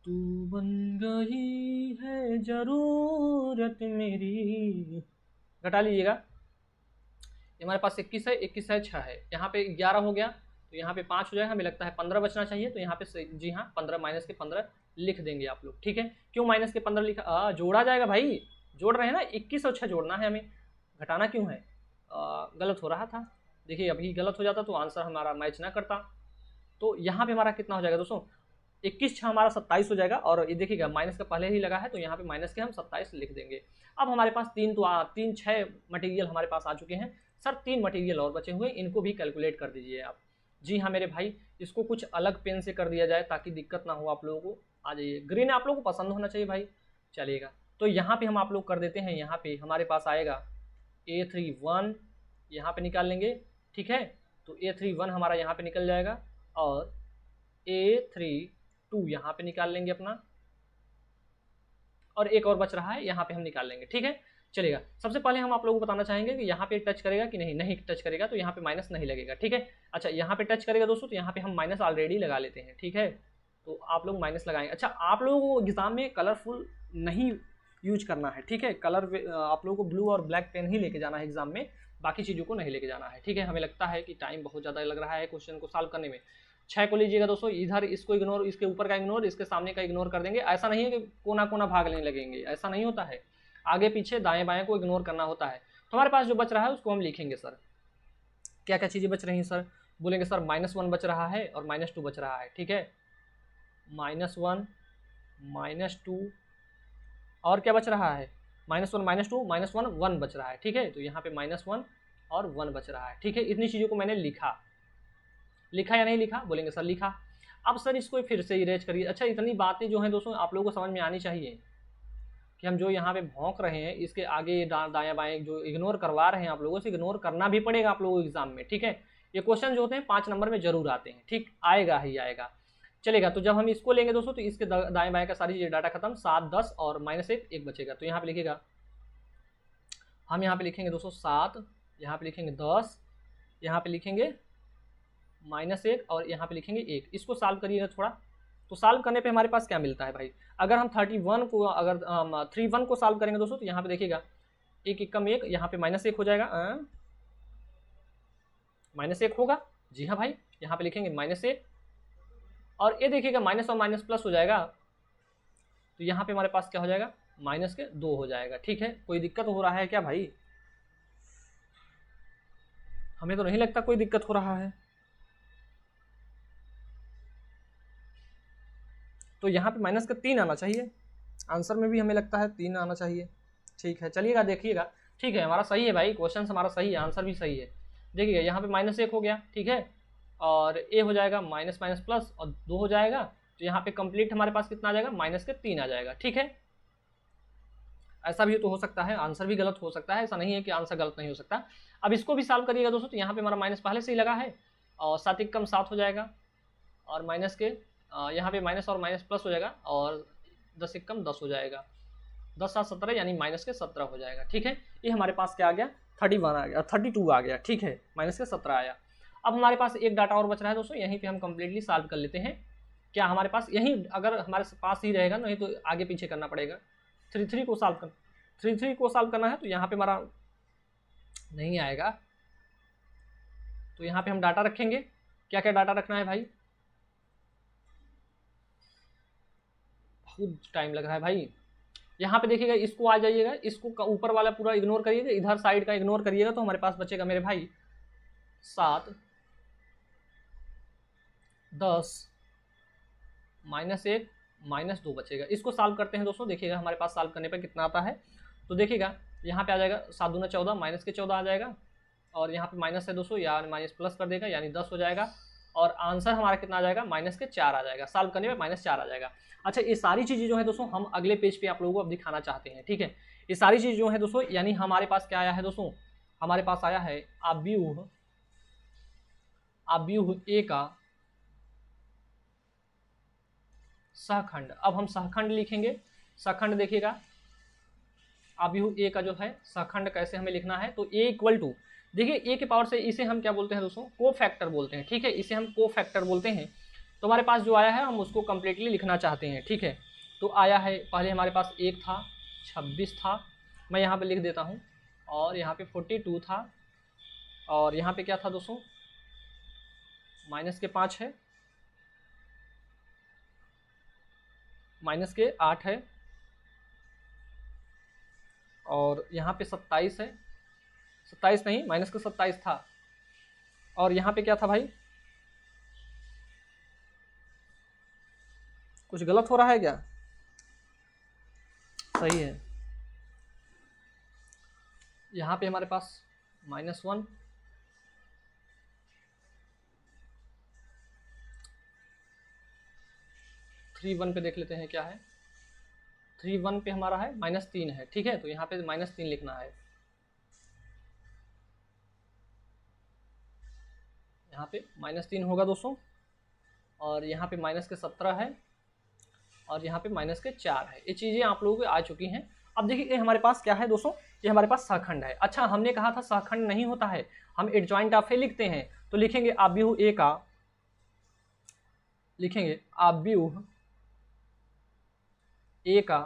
तू बन गई है जरूरत मेरी, घटा लीजिएगा। हमारे पास 21 है, 21 है 6 है, यहाँ पे 11 हो गया, तो यहाँ पे 5 हो जाएगा, हमें लगता है 15 बचना चाहिए, तो यहाँ पे जी हाँ 15 माइनस के 15 लिख देंगे आप लोग, ठीक है। क्यों माइनस के 15 लिखा, जोड़ा जाएगा भाई, जोड़ रहे हैं ना, 21 और 6 जोड़ना है हमें, घटाना क्यों है, गलत हो रहा था। देखिए अभी गलत हो जाता तो आंसर हमारा मैच ना करता। तो यहाँ पे हमारा कितना हो जाएगा दोस्तों, 21 6 हमारा 27 हो जाएगा, और ये देखिएगा माइनस का पहले ही लगा है, तो यहाँ पे माइनस के हम 27 लिख देंगे। अब हमारे पास 3 6 मटेरियल हमारे पास आ चुके हैं सर, 3 मटेरियल और बचे हुए, इनको भी कैलकुलेट कर दीजिए आप। जी हाँ मेरे भाई, इसको कुछ अलग पेन से कर दिया जाए ताकि दिक्कत ना हो आप लोगों को। आ जाइए, ग्रीन आप लोगों को पसंद होना चाहिए भाई, चलिएगा। तो यहाँ पे हम आप लोग कर देते हैं, यहाँ पे हमारे पास आएगा A31, यहाँ पे निकाल लेंगे, ठीक है। तो A31 हमारा यहाँ पे निकल जाएगा, और A32 यहाँ पे निकाल लेंगे अपना, और एक और बच रहा है यहाँ पे हम निकाल लेंगे, ठीक है। चलेगा, सबसे पहले हम आप लोगों को बताना चाहेंगे कि यहाँ पे टच करेगा कि नहीं, नहीं टच करेगा तो यहाँ पे माइनस नहीं लगेगा, ठीक है। अच्छा यहाँ पे टच करेगा दोस्तों, तो यहाँ पे हम माइनस ऑलरेडी लगा लेते हैं, ठीक है। तो आप लोग माइनस लगाएंगे। अच्छा आप लोगों को एग्जाम में कलरफुल नहीं यूज करना है, ठीक है। कलर आप लोगों को ब्लू और ब्लैक पेन ही लेके जाना है एग्जाम में, बाकी चीज़ों को नहीं लेके जाना है, ठीक है। हमें लगता है कि टाइम बहुत ज़्यादा लग रहा है क्वेश्चन को सॉल्व करने में। 6 को लीजिएगा दोस्तों, इधर इसको इग्नोर, इसके ऊपर का इग्नोर, इसके सामने का इग्नोर कर देंगे। ऐसा नहीं है कि कोना कोना भागने लगेंगे, ऐसा नहीं होता है, आगे पीछे दाएं बाएं को इग्नोर करना होता है। तो हमारे पास जो बच रहा है उसको हम लिखेंगे सर। क्या क्या चीज़ें बच रही हैं सर, बोलेंगे सर -1 बच रहा है और -2 बच रहा है, ठीक है। -1 -2 और क्या बच रहा है, -1 -2 -1 1 बच रहा है, ठीक है। तो यहाँ पे -1 और 1 बच रहा है। ठीक है, इतनी चीज़ों को मैंने लिखा या नहीं लिखा? बोलेंगे सर लिखा। अब सर इसको फिर से इरेज करिए। अच्छा, इतनी बातें जो हैं दोस्तों आप लोगों को समझ में आनी चाहिए कि हम जो यहाँ पे भौंक रहे हैं इसके आगे दायां बाएं जो इग्नोर करवा रहे हैं आप लोगों से, इग्नोर करना भी पड़ेगा आप लोगों को एग्जाम में। ठीक है, ये क्वेश्चन जो होते हैं 5 नंबर में जरूर आते हैं। ठीक, आएगा ही आएगा, चलेगा। तो जब हम इसको लेंगे दोस्तों तो इसके दाएं बाएं का सारी चीजें डाटा खत्म, 7 10 और -1 1 बचेगा। तो यहाँ पे लिखेगा, हम यहाँ पे लिखेंगे दोस्तों 7, यहाँ पे लिखेंगे 10, यहाँ पे लिखेंगे -1 और यहाँ पे लिखेंगे 1। इसको सॉल्व करिएगा थोड़ा, तो सॉल्व करने पे हमारे पास क्या मिलता है भाई? अगर हम 31 को अगर 31 को सॉल्व करेंगे दोस्तों तो यहाँ पे देखिएगा 1 1 कम 1, यहाँ पे -1 हो जाएगा, -1 होगा। जी हाँ भाई, यहाँ पे लिखेंगे -1 और ये देखिएगा माइनस और माइनस प्लस हो जाएगा, तो यहाँ पे हमारे पास क्या हो जाएगा? -2 हो जाएगा। ठीक है, कोई दिक्कत हो रहा है क्या भाई? हमें तो नहीं लगता कोई दिक्कत हो रहा है। तो यहाँ पे -3 आना चाहिए, आंसर में भी हमें लगता है 3 आना चाहिए। ठीक है, चलिएगा देखिएगा। ठीक है, हमारा सही है भाई, क्वेश्चन हमारा सही है, आंसर भी सही है। देखिएगा यहाँ पे -1 हो गया, ठीक है, और ए हो जाएगा माइनस माइनस प्लस और 2 हो जाएगा, तो यहाँ पे कंप्लीट हमारे पास कितना आ जाएगा? -3 आ जाएगा। ठीक है, ऐसा भी तो हो सकता है, आंसर भी गलत हो सकता है, ऐसा नहीं है कि आंसर गलत नहीं हो सकता। अब इसको भी सॉल्व करिएगा दोस्तों, तो यहाँ पे हमारा माइनस पहले से ही लगा है और 7 1 कम 7 हो जाएगा और माइनस के यहाँ पे माइनस और माइनस प्लस हो जाएगा और 10 1 कम 10 हो जाएगा, 10 7 17 यानी -17 हो जाएगा। ठीक है, ये हमारे पास क्या आ गया? 31 आ गया, 32 आ गया। ठीक है, -17 आया। अब हमारे पास एक डाटा और बच रहा है दोस्तों, यहीं पे हम कंप्लीटली सॉल्व कर लेते हैं। क्या हमारे पास यहीं अगर हमारे पास ही रहेगा, नहीं तो आगे पीछे करना पड़ेगा। 3 को सॉल्व करना है, तो यहाँ पे हमारा नहीं आएगा, तो यहाँ पे हम डाटा रखेंगे। क्या क्या डाटा रखना है भाई? बहुत टाइम लग रहा है भाई। यहाँ पे देखिएगा, इसको आ जाइएगा, इसको ऊपर वाला पूरा इग्नोर करिएगा, इधर साइड का इग्नोर करिएगा, तो हमारे पास बचेगा मेरे भाई 7 10 -1 -2 बचेगा। इसको सॉल्व करते हैं दोस्तों, देखिएगा हमारे पास सॉल्व करने पर कितना आता है। तो देखिएगा यहाँ पे आ जाएगा 7 दूना 14, -14 आ जाएगा और यहाँ पे माइनस है दोस्तों, यानी माइनस प्लस कर देगा, यानी 10 हो जाएगा और आंसर हमारा कितना आ जाएगा? -4 आ जाएगा। सॉल्व करने में -4 आ जाएगा। अच्छा, ये सारी चीज़ें जो है दोस्तों हम अगले पेज पे आप लोगों को अब दिखाना चाहते हैं। ठीक है, ये सारी चीज़ जो है दोस्तों, यानी हमारे पास क्या आया है दोस्तों? हमारे पास आया है अव्यूह ए का सहखंड। अब हम सहखंड लिखेंगे। सहखंड देखिएगा, अव्यूह ए का जो है सहखंड कैसे हमें लिखना है, तो ए इक्वल टू, देखिए ए के पावर से इसे हम क्या बोलते हैं दोस्तों? को फैक्टर बोलते हैं। ठीक है, इसे हम को फैक्टर बोलते हैं। तो हमारे पास जो आया है हम उसको कंप्लीटली लिखना चाहते हैं। ठीक है, तो आया है, पहले हमारे पास 1 था, 26 था, मैं यहाँ पे लिख देता हूँ, और यहाँ पे 42 था, और यहाँ पे क्या था दोस्तों? -5 है, -8 है, और यहाँ पे 27 है, 27 नहीं, -27 था, और यहाँ पे क्या था भाई? कुछ गलत हो रहा है क्या? सही है, यहाँ पे हमारे पास -1, -1 पे देख लेते हैं क्या है। 3 1 पे हमारा है -3 है। ठीक है, तो यहाँ पे -3 लिखना है। यहाँ पे -3 होगा दोस्तों, और यहाँ पे -17 है, और यहाँ पे -4 है। ये चीज़ें आप लोगों को आ चुकी हैं। अब देखिए ये हमारे पास क्या है दोस्तों? ये हमारे पास सहखंड है। अच्छा, हमने कहा था सहखंड नहीं होता है, हम एडजॉइंट ऑफ ए लिखते हैं, तो लिखेंगे अव्यूह ए का, लिखेंगे अव्यूह ए का,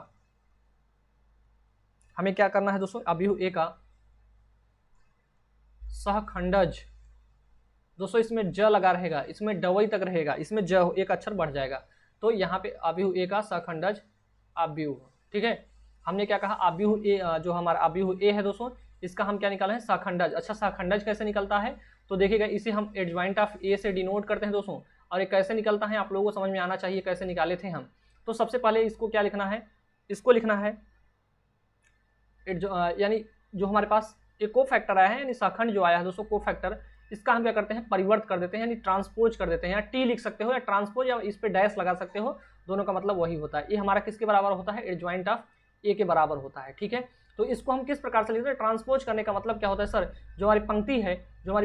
हमें क्या करना है दोस्तों? अव्यूह ए का सहखंडज। दोस्तों इसमें ज लगा रहेगा, इसमें डवई तक रहेगा, इसमें ज एक अक्षर बढ़ जाएगा, तो यहाँ पे अव्यूह ए का सहखंडज अव्यूह। ठीक है, हमने क्या कहा? अव्यूह ए, जो हमारा अव्यूह ए है दोस्तों, इसका हम क्या निकाले हैं? सहखंडज। अच्छा, सहखंडज कैसे निकलता है? तो देखिएगा, इसे हम एडजॉइंट ऑफ ए से डिनोट करते हैं दोस्तों, और ये कैसे निकलता है आप लोगों को समझ में आना चाहिए कैसे निकाले थे हम। तो सबसे पहले इसको क्या लिखना है? इसको लिखना है यानी जो हमारे पास एक को फैक्टर आया है यानी सहखंड जो आया है दोस्तों को फैक्टर, इसका हम क्या करते हैं परिवर्त कर देते हैं यानी ट्रांसपोज कर देते हैं, या टी लिख सकते हो या ट्रांसपोज या इस पे डैश लगा सकते हो, दोनों का मतलब वही होता है। ये हमारा किसके बराबर होता है, एडजॉइंट ऑफ ए के बराबर होता है, ठीक है। तो इसको हम किस प्रकार से लिखते हैं, ट्रांसपोज करने का मतलब क्या होता है सर, जो हमारी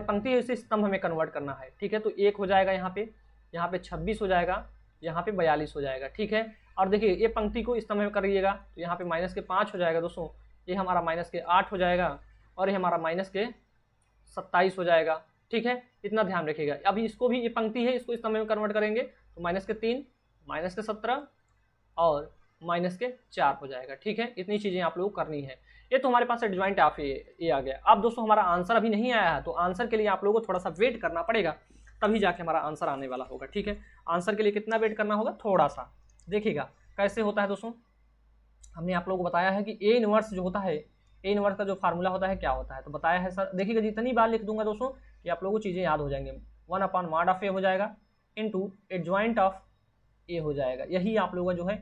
पंक्ति है इसे स्तंभ हमें कन्वर्ट करना है, ठीक है। तो 1 हो जाएगा यहाँ पे 26 हो जाएगा, यहाँ पे 42 हो जाएगा, ठीक है। और देखिए ये पंक्ति को स्तंभ में करिएगा तो यहाँ पे -5 हो जाएगा दोस्तों, ये हमारा -8 हो जाएगा और ये हमारा -27 हो जाएगा, ठीक है। इतना ध्यान रखिएगा। अभी इसको भी, ये पंक्ति है, इसको स्तंभ में कन्वर्ट करेंगे तो -3 -17 और -4 हो जाएगा, ठीक है। इतनी चीज़ें आप लोगों को करनी है। ये तो हमारे पास एडजॉइंट ऑफ ए आ गया। अब दोस्तों हमारा आंसर अभी नहीं आया है, तो आंसर के लिए आप लोगों को थोड़ा सा वेट करना पड़ेगा, तभी जाके हमारा आंसर आने वाला होगा, ठीक है। आंसर के लिए कितना वेट करना होगा, थोड़ा सा। देखिएगा कैसे होता है दोस्तों, हमने आप लोगों को बताया है कि ए इनवर्स जो होता है, ए इनवर्स का जो फार्मूला होता है क्या होता है, तो बताया है सर। देखिएगा जितनी बार लिख दूंगा दोस्तों कि आप लोगों को चीज़ें याद हो जाएंगे। 1/mod ऑफ ए हो जाएगा इंटू एडजॉइंट ऑफ ए हो जाएगा। यही आप लोगों का जो है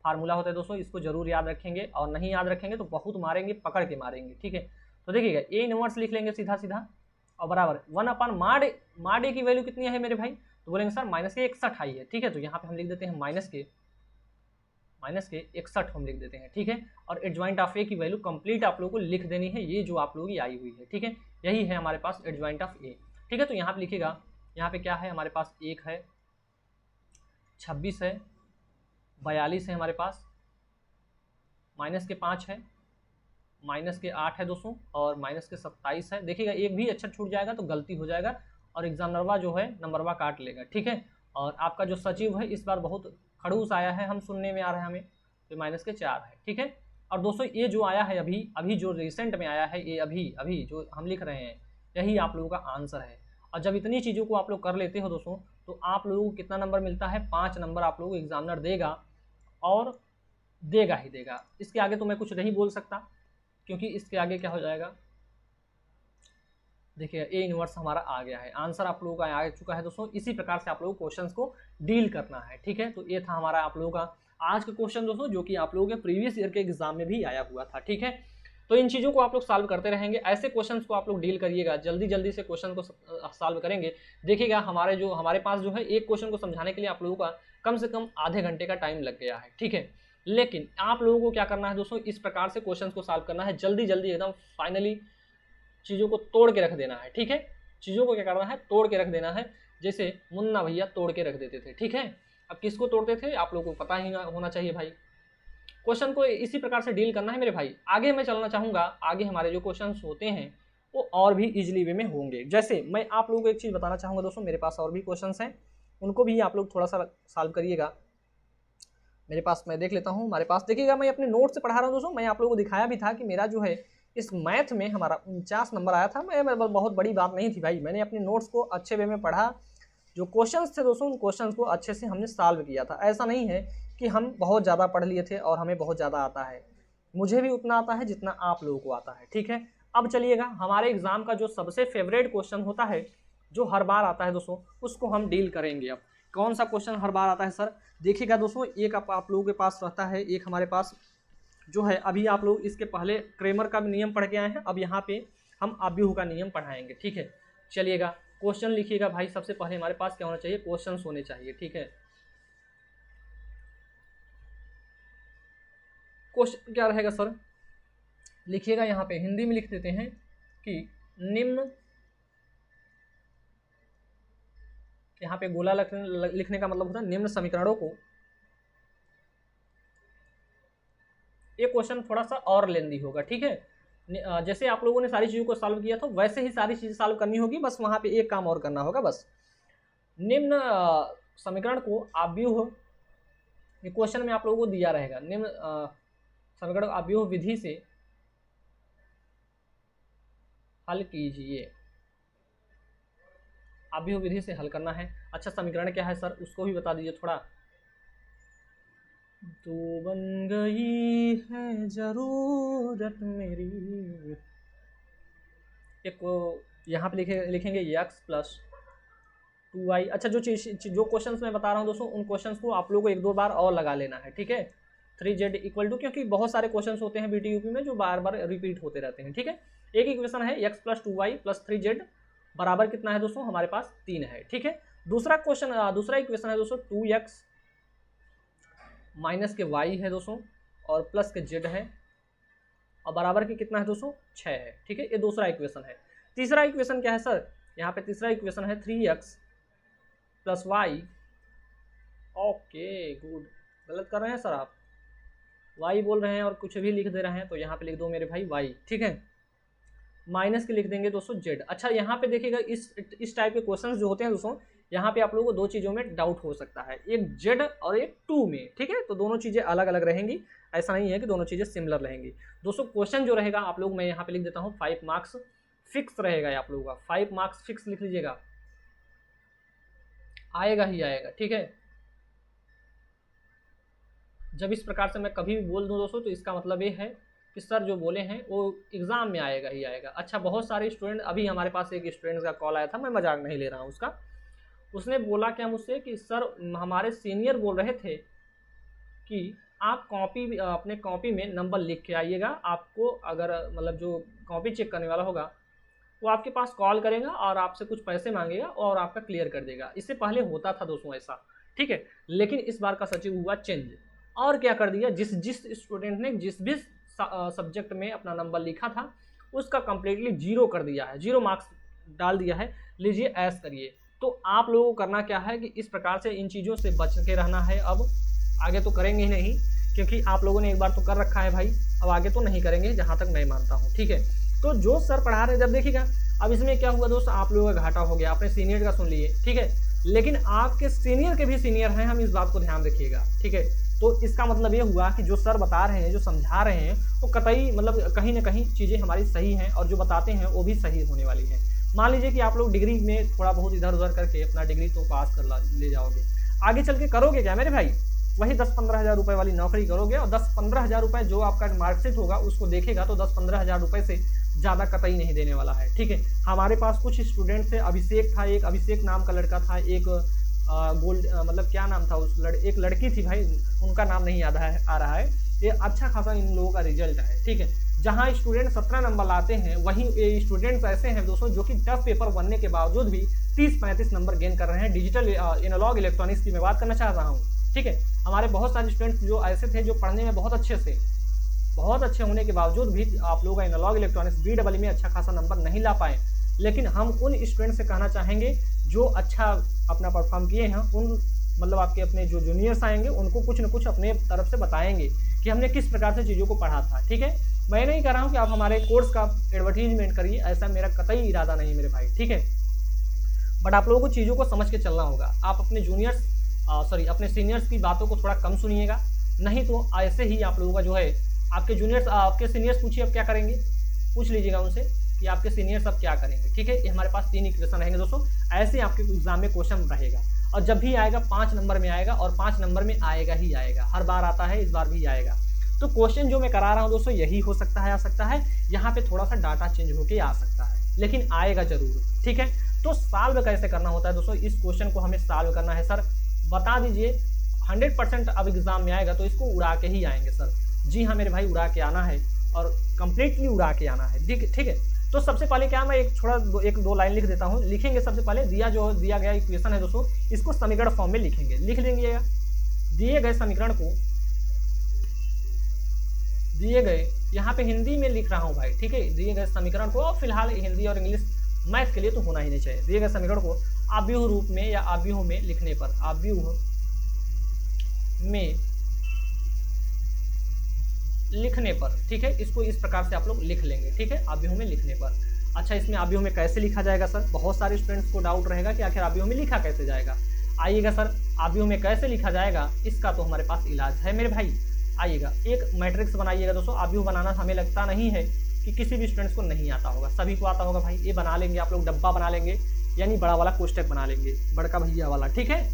फार्मूला होता है दोस्तों, इसको जरूर याद रखेंगे, और नहीं याद रखेंगे तो बहुत मारेंगे, पकड़ के मारेंगे, ठीक है। तो देखिएगा ए इनवर्स लिख लेंगे सीधा सीधा और बराबर 1/mod ए की वैल्यू कितनी है मेरे भाई, तो बोलेंगे सर -61 आई है, ठीक है। तो यहाँ पे हम लिख देते हैं -61 हम लिख देते हैं, ठीक है। और एडजॉइंट ऑफ ए की वैल्यू कंप्लीट आप लोगों को लिख देनी है, ये जो आप लोगों की आई हुई है, ठीक है। यही है हमारे पास एडजॉइंट ऑफ ए, ठीक है। तो यहाँ पे लिखिएगा, यहाँ पे क्या है हमारे पास, 1 है, 26 है, 42 है हमारे पास, -5 है, -8 है दोस्तों, और -27 है। देखिएगा एक भी अक्षर छूट जाएगा तो गलती हो जाएगा और एग्जामिनरवा जो है नंबरवा काट लेगा, ठीक है। और आपका जो सचिव है इस बार बहुत खड़ूस आया है, हम सुनने में आ रहा है हमें, तो -4 है, ठीक है। और दोस्तों ये जो आया है अभी जो रिसेंट में आया है, ये अभी जो हम लिख रहे हैं, यही आप लोगों का आंसर है। और जब इतनी चीज़ों को आप लोग कर लेते हो दोस्तों, तो आप लोगों को कितना नंबर मिलता है, 5 नंबर आप लोगों को एग्जामिनर देगा, और देगा ही देगा। इसके आगे तो मैं कुछ नहीं बोल सकता, क्योंकि इसके आगे क्या हो जाएगा, देखिए ए इनवर्स हमारा आ गया है, आंसर आप लोगों का आ चुका है दोस्तों। इसी प्रकार से आप लोगों को क्वेश्चंस को डील करना है, ठीक है। तो ये था हमारा आप लोगों का आज का क्वेश्चन दोस्तों, जो कि आप लोगों के प्रीवियस ईयर के एग्जाम में भी आया हुआ था, ठीक है। तो इन चीज़ों को आप लोग सॉल्व करते रहेंगे, ऐसे क्वेश्चंस को आप लोग डील करिएगा, जल्दी जल्दी से क्वेश्चन को सॉल्व करेंगे। देखिएगा हमारे पास जो है एक क्वेश्चन को समझाने के लिए आप लोगों का कम से कम आधे घंटे का टाइम लग गया है, ठीक है। लेकिन आप लोगों को क्या करना है दोस्तों, इस प्रकार से क्वेश्चन को सॉल्व करना है, जल्दी जल्दी एकदम फाइनली चीज़ों को तोड़ के रख देना है, ठीक है। चीज़ों को क्या करना है, तोड़ के रख देना है, जैसे मुन्ना भैया तोड़ के रख देते थे, ठीक है। अब किसको तोड़ते थे आप लोगों को पता ही होना चाहिए भाई। क्वेश्चन को इसी प्रकार से डील करना है मेरे भाई। आगे मैं चलना चाहूँगा, आगे हमारे जो क्वेश्चन होते हैं वो और भी इजीली वे में होंगे। जैसे मैं आप लोगों को एक चीज़ बताना चाहूँगा दोस्तों, मेरे पास और भी क्वेश्चन हैं, उनको भी आप लोग थोड़ा सा सॉल्व करिएगा। मेरे पास मैं देख लेता हूँ, हमारे पास देखिएगा मैं अपने नोट से पढ़ा रहा हूँ दोस्तों। मैं आप लोगों को दिखाया भी था कि मेरा जो है इस मैथ में हमारा 49 नंबर आया था। मैं बहुत बड़ी बात नहीं थी भाई, मैंने अपने नोट्स को अच्छे वे में पढ़ा, जो क्वेश्चंस थे दोस्तों उन क्वेश्चंस को अच्छे से हमने सॉल्व किया था। ऐसा नहीं है कि हम बहुत ज़्यादा पढ़ लिए थे और हमें बहुत ज़्यादा आता है, मुझे भी उतना आता है जितना आप लोगों को आता है, ठीक है। अब चलिएगा हमारे एग्जाम का जो सबसे फेवरेट क्वेश्चन होता है, जो हर बार आता है दोस्तों, उसको हम डील करेंगे। अब कौन सा क्वेश्चन हर बार आता है सर, देखिएगा दोस्तों, एक आप लोगों के पास रहता है, एक हमारे पास जो है, अभी आप लोग इसके पहले क्रेमर का नियम पढ़ के आए हैं, अब यहाँ पे हम अब्यूह का नियम पढ़ाएंगे, ठीक है। चलिएगा क्वेश्चन लिखिएगा भाई, सबसे पहले हमारे पास क्या होना चाहिए, क्वेश्चंस होने चाहिए, ठीक है। क्वेश्चन क्या रहेगा सर, लिखिएगा यहाँ पे, हिंदी में लिख देते हैं कि निम्न, यहाँ पे गोला लिखने का मतलब होता है निम्न समीकरणों को। ये क्वेश्चन थोड़ा सा और लेंदी होगा, ठीक है। जैसे आप लोगों ने सारी चीज़ों को सॉल्व किया था वैसे ही सारी चीज़ें सॉल्व करनी होगी, बस वहाँ पे एक काम और करना होगा बस। निम्न समीकरण को अव्यूह, ये क्वेश्चन में आप लोगों को दिया रहेगा, निम्न समीकरण अव्यूह विधि से हल कीजिए, अव्यूह विधि से हल करना है। अच्छा समीकरण क्या है सर, उसको भी बता दीजिए थोड़ा। तू बन गई है जरूरत मेरी, एक यहाँ पे लिखेंगे x + 2y। अच्छा जो क्वेश्चंस मैं बता रहा हूँ दोस्तों, उन क्वेश्चंस को आप लोगों को एक दो बार और लगा लेना है, ठीक है। 3z = क्योंकि बहुत सारे क्वेश्चंस होते हैं BTUP में जो बार बार रिपीट होते रहते हैं, ठीक है। एक इक्वेशन है x + 2y + 3z बराबर कितना है दोस्तों, हमारे पास 3 है। ठीक है, दूसरा इक्वेशन है दोस्तों 2x - के y है दोस्तों और प्लस के z है और बराबर के कितना है दोस्तों 6 है। ठीक है, ये दूसरा इक्वेशन है। तीसरा इक्वेशन क्या है सर, यहाँ पे तीसरा इक्वेशन है 3x + y। ओके गुड, गलत कर रहे हैं सर आप, y बोल रहे हैं और कुछ भी लिख दे रहे हैं, तो यहाँ पे लिख दो मेरे भाई y। ठीक है, माइनस के लिख देंगे दोस्तों z। अच्छा यहाँ पे देखिएगा इस टाइप के क्वेश्चंस जो होते हैं दोस्तों, यहाँ पे आप लोगों को दो चीज़ों में डाउट हो सकता है, एक z और एक 2 में। ठीक है, तो दोनों चीज़ें अलग अलग रहेंगी, ऐसा नहीं है कि दोनों चीज़ें सिमिलर रहेंगी। दोस्तों क्वेश्चन जो रहेगा आप लोग, मैं यहाँ पे लिख देता हूँ 5 मार्क्स फिक्स रहेगा आप लोगों का, 5 मार्क्स फिक्स लिख लीजिएगा, आएगा ही आएगा। ठीक है, जब इस प्रकार से मैं कभी भी बोल दूं दोस्तों, तो इसका मतलब ये है कि सर जो बोले हैं वो एग्ज़ाम में आएगा ही आएगा। अच्छा, बहुत सारे स्टूडेंट, अभी हमारे पास एक स्टूडेंट का कॉल आया था, मैं मजाक नहीं ले रहा हूँ उसका, उसने बोला क्या मुझसे कि सर हमारे सीनियर बोल रहे थे कि आप अपने कॉपी में नंबर लिख के आइएगा, आपको अगर मतलब जो कॉपी चेक करने वाला होगा वो आपके पास कॉल करेगा और आपसे कुछ पैसे मांगेगा और आपका क्लियर कर देगा। इससे पहले होता था दोस्तों ऐसा। ठीक है, लेकिन इस बार का सचिव हुआ चेंज, और क्या कर दिया, जिस स्टूडेंट ने जिस भी सब्जेक्ट में अपना नंबर लिखा था उसका कंप्लीटली 0 कर दिया है, 0 मार्क्स डाल दिया है। लीजिए ऐश करिए। तो आप लोगों को करना क्या है कि इस प्रकार से इन चीज़ों से बच के रहना है। अब आगे तो करेंगे ही नहीं, क्योंकि आप लोगों ने एक बार तो कर रखा है भाई, अब आगे तो नहीं करेंगे जहाँ तक मैं मानता हूँ। ठीक है, तो जो सर पढ़ा रहे, जब देखिएगा अब इसमें क्या हुआ दोस्त, आप लोगों का घाटा हो गया, अपने सीनियर का सुन लिए। ठीक है, लेकिन आपके सीनियर के भी सीनियर हैं, हम इस बात को ध्यान रखिएगा। ठीक है, तो इसका मतलब ये हुआ कि जो सर बता रहे हैं, जो समझा रहे हैं, वो कतई मतलब कहीं ना कहीं चीज़ें हमारी सही हैं और जो बताते हैं वो भी सही होने वाली हैं। मान लीजिए कि आप लोग डिग्री में थोड़ा बहुत इधर उधर करके अपना डिग्री तो पास कर ले जाओगे, आगे चल के करोगे क्या मेरे भाई, वही 10-15 हज़ार रुपये वाली नौकरी करोगे और 10-15 हज़ार रुपये जो आपका मार्कशीट होगा उसको देखेगा तो 10-15 हज़ार रुपये से ज़्यादा कतई नहीं देने वाला है। ठीक है, हमारे पास कुछ स्टूडेंट थे, अभिषेक था, एक अभिषेक नाम का लड़का था, एक गोल्ड मतलब क्या नाम था उस एक लड़की थी भाई, उनका नाम नहीं याद आ रहा है। ये अच्छा खासा इन लोगों का रिजल्ट है। ठीक है, जहाँ स्टूडेंट 17 नंबर लाते हैं, वहीं ये स्टूडेंट्स ऐसे हैं दोस्तों जो कि टफ पेपर बनने के बावजूद भी 30-35 नंबर गेन कर रहे हैं। डिजिटल एनालॉग इलेक्ट्रॉनिक्स की मैं बात करना चाह रहा हूँ। ठीक है, हमारे बहुत सारे स्टूडेंट्स जो ऐसे थे जो पढ़ने में बहुत अच्छे होने के बावजूद भी आप लोग एनालॉग इलेक्ट्रॉनिक्स BEE में अच्छा खासा नंबर नहीं ला पाए। लेकिन हम उन स्टूडेंट से कहना चाहेंगे जो अच्छा अपना परफॉर्म किए हैं, उन मतलब आपके अपने जो जूनियर्स आएंगे उनको कुछ न कुछ अपने तरफ से बताएंगे कि हमने किस प्रकार से चीज़ों को पढ़ा था। ठीक है, मैं नहीं कह रहा हूँ कि आप हमारे कोर्स का एडवर्टीजमेंट करिए, ऐसा मेरा कतई इरादा नहीं मेरे भाई। ठीक है, बट आप लोगों को चीज़ों को समझ के चलना होगा। आप अपने अपने सीनियर्स की बातों को थोड़ा कम सुनिएगा, नहीं तो ऐसे ही आप लोगों का जो है आपके सीनियर्स पूछिए अब क्या करेंगे, पूछ लीजिएगा उनसे कि आपके सीनियर्स अब क्या करेंगे। ठीक है, ये हमारे पास 3 इक्वेशन रहेंगे दोस्तों, ऐसे आपके एग्जाम में क्वेश्चन रहेगा और जब भी आएगा 5 नंबर में आएगा और 5 नंबर में आएगा ही आएगा, हर बार आता है, इस बार भी आएगा। तो क्वेश्चन जो मैं करा रहा हूँ दोस्तों यही हो सकता है, आ सकता है, यहाँ पे थोड़ा सा डाटा चेंज होके आ सकता है, लेकिन आएगा जरूर। ठीक है, तो सॉल्व कैसे करना होता है दोस्तों, इस क्वेश्चन को हमें सॉल्व करना है। सर बता दीजिए, 100% अब एग्जाम में आएगा तो इसको उड़ा के ही आएंगे सर। जी हाँ मेरे भाई, उड़ा के आना है और कंप्लीटली उड़ा के आना है। ठीक है, तो सबसे पहले क्या मैं एक दो लाइन लिख देता हूँ। लिखेंगे सबसे पहले दिया गया इक्वेशन है दोस्तों, इसको समीकरण फॉर्म में लिखेंगे, लिख देंगे दिए गए समीकरण को, दिए गए यहाँ पे हिंदी में लिख रहा हूँ भाई। ठीक है, दिए गए समीकरण को, फिलहाल हिंदी और इंग्लिश मैथ के लिए तो होना ही नहीं चाहिए। दिए गए समीकरण को आव्यूह रूप में या आव्यूह में लिखने पर, आव्यूह में लिखने पर, ठीक है, इसको इस प्रकार से आप लोग लिख लेंगे। ठीक है, आव्यूह में लिखने पर। अच्छा, इसमें आव्यूह में कैसे लिखा जाएगा सर, बहुत सारे स्टूडेंट्स को डाउट रहेगा कि आखिर आव्यूह में लिखा कैसे जाएगा। आइएगा सर, आव्यूह में कैसे लिखा जाएगा इसका तो हमारे पास इलाज है मेरे भाई। आइएगा, एक मैट्रिक्स बनाइएगा दोस्तों। आव्यूह बनाना हमें लगता नहीं है कि किसी भी स्टूडेंट्स को नहीं आता होगा, सभी को आता होगा भाई। ये बना लेंगे आप लोग, डब्बा बना लेंगे, यानी बड़ा वाला कोष्टक बना लेंगे, बड़का भैया वाला। ठीक है,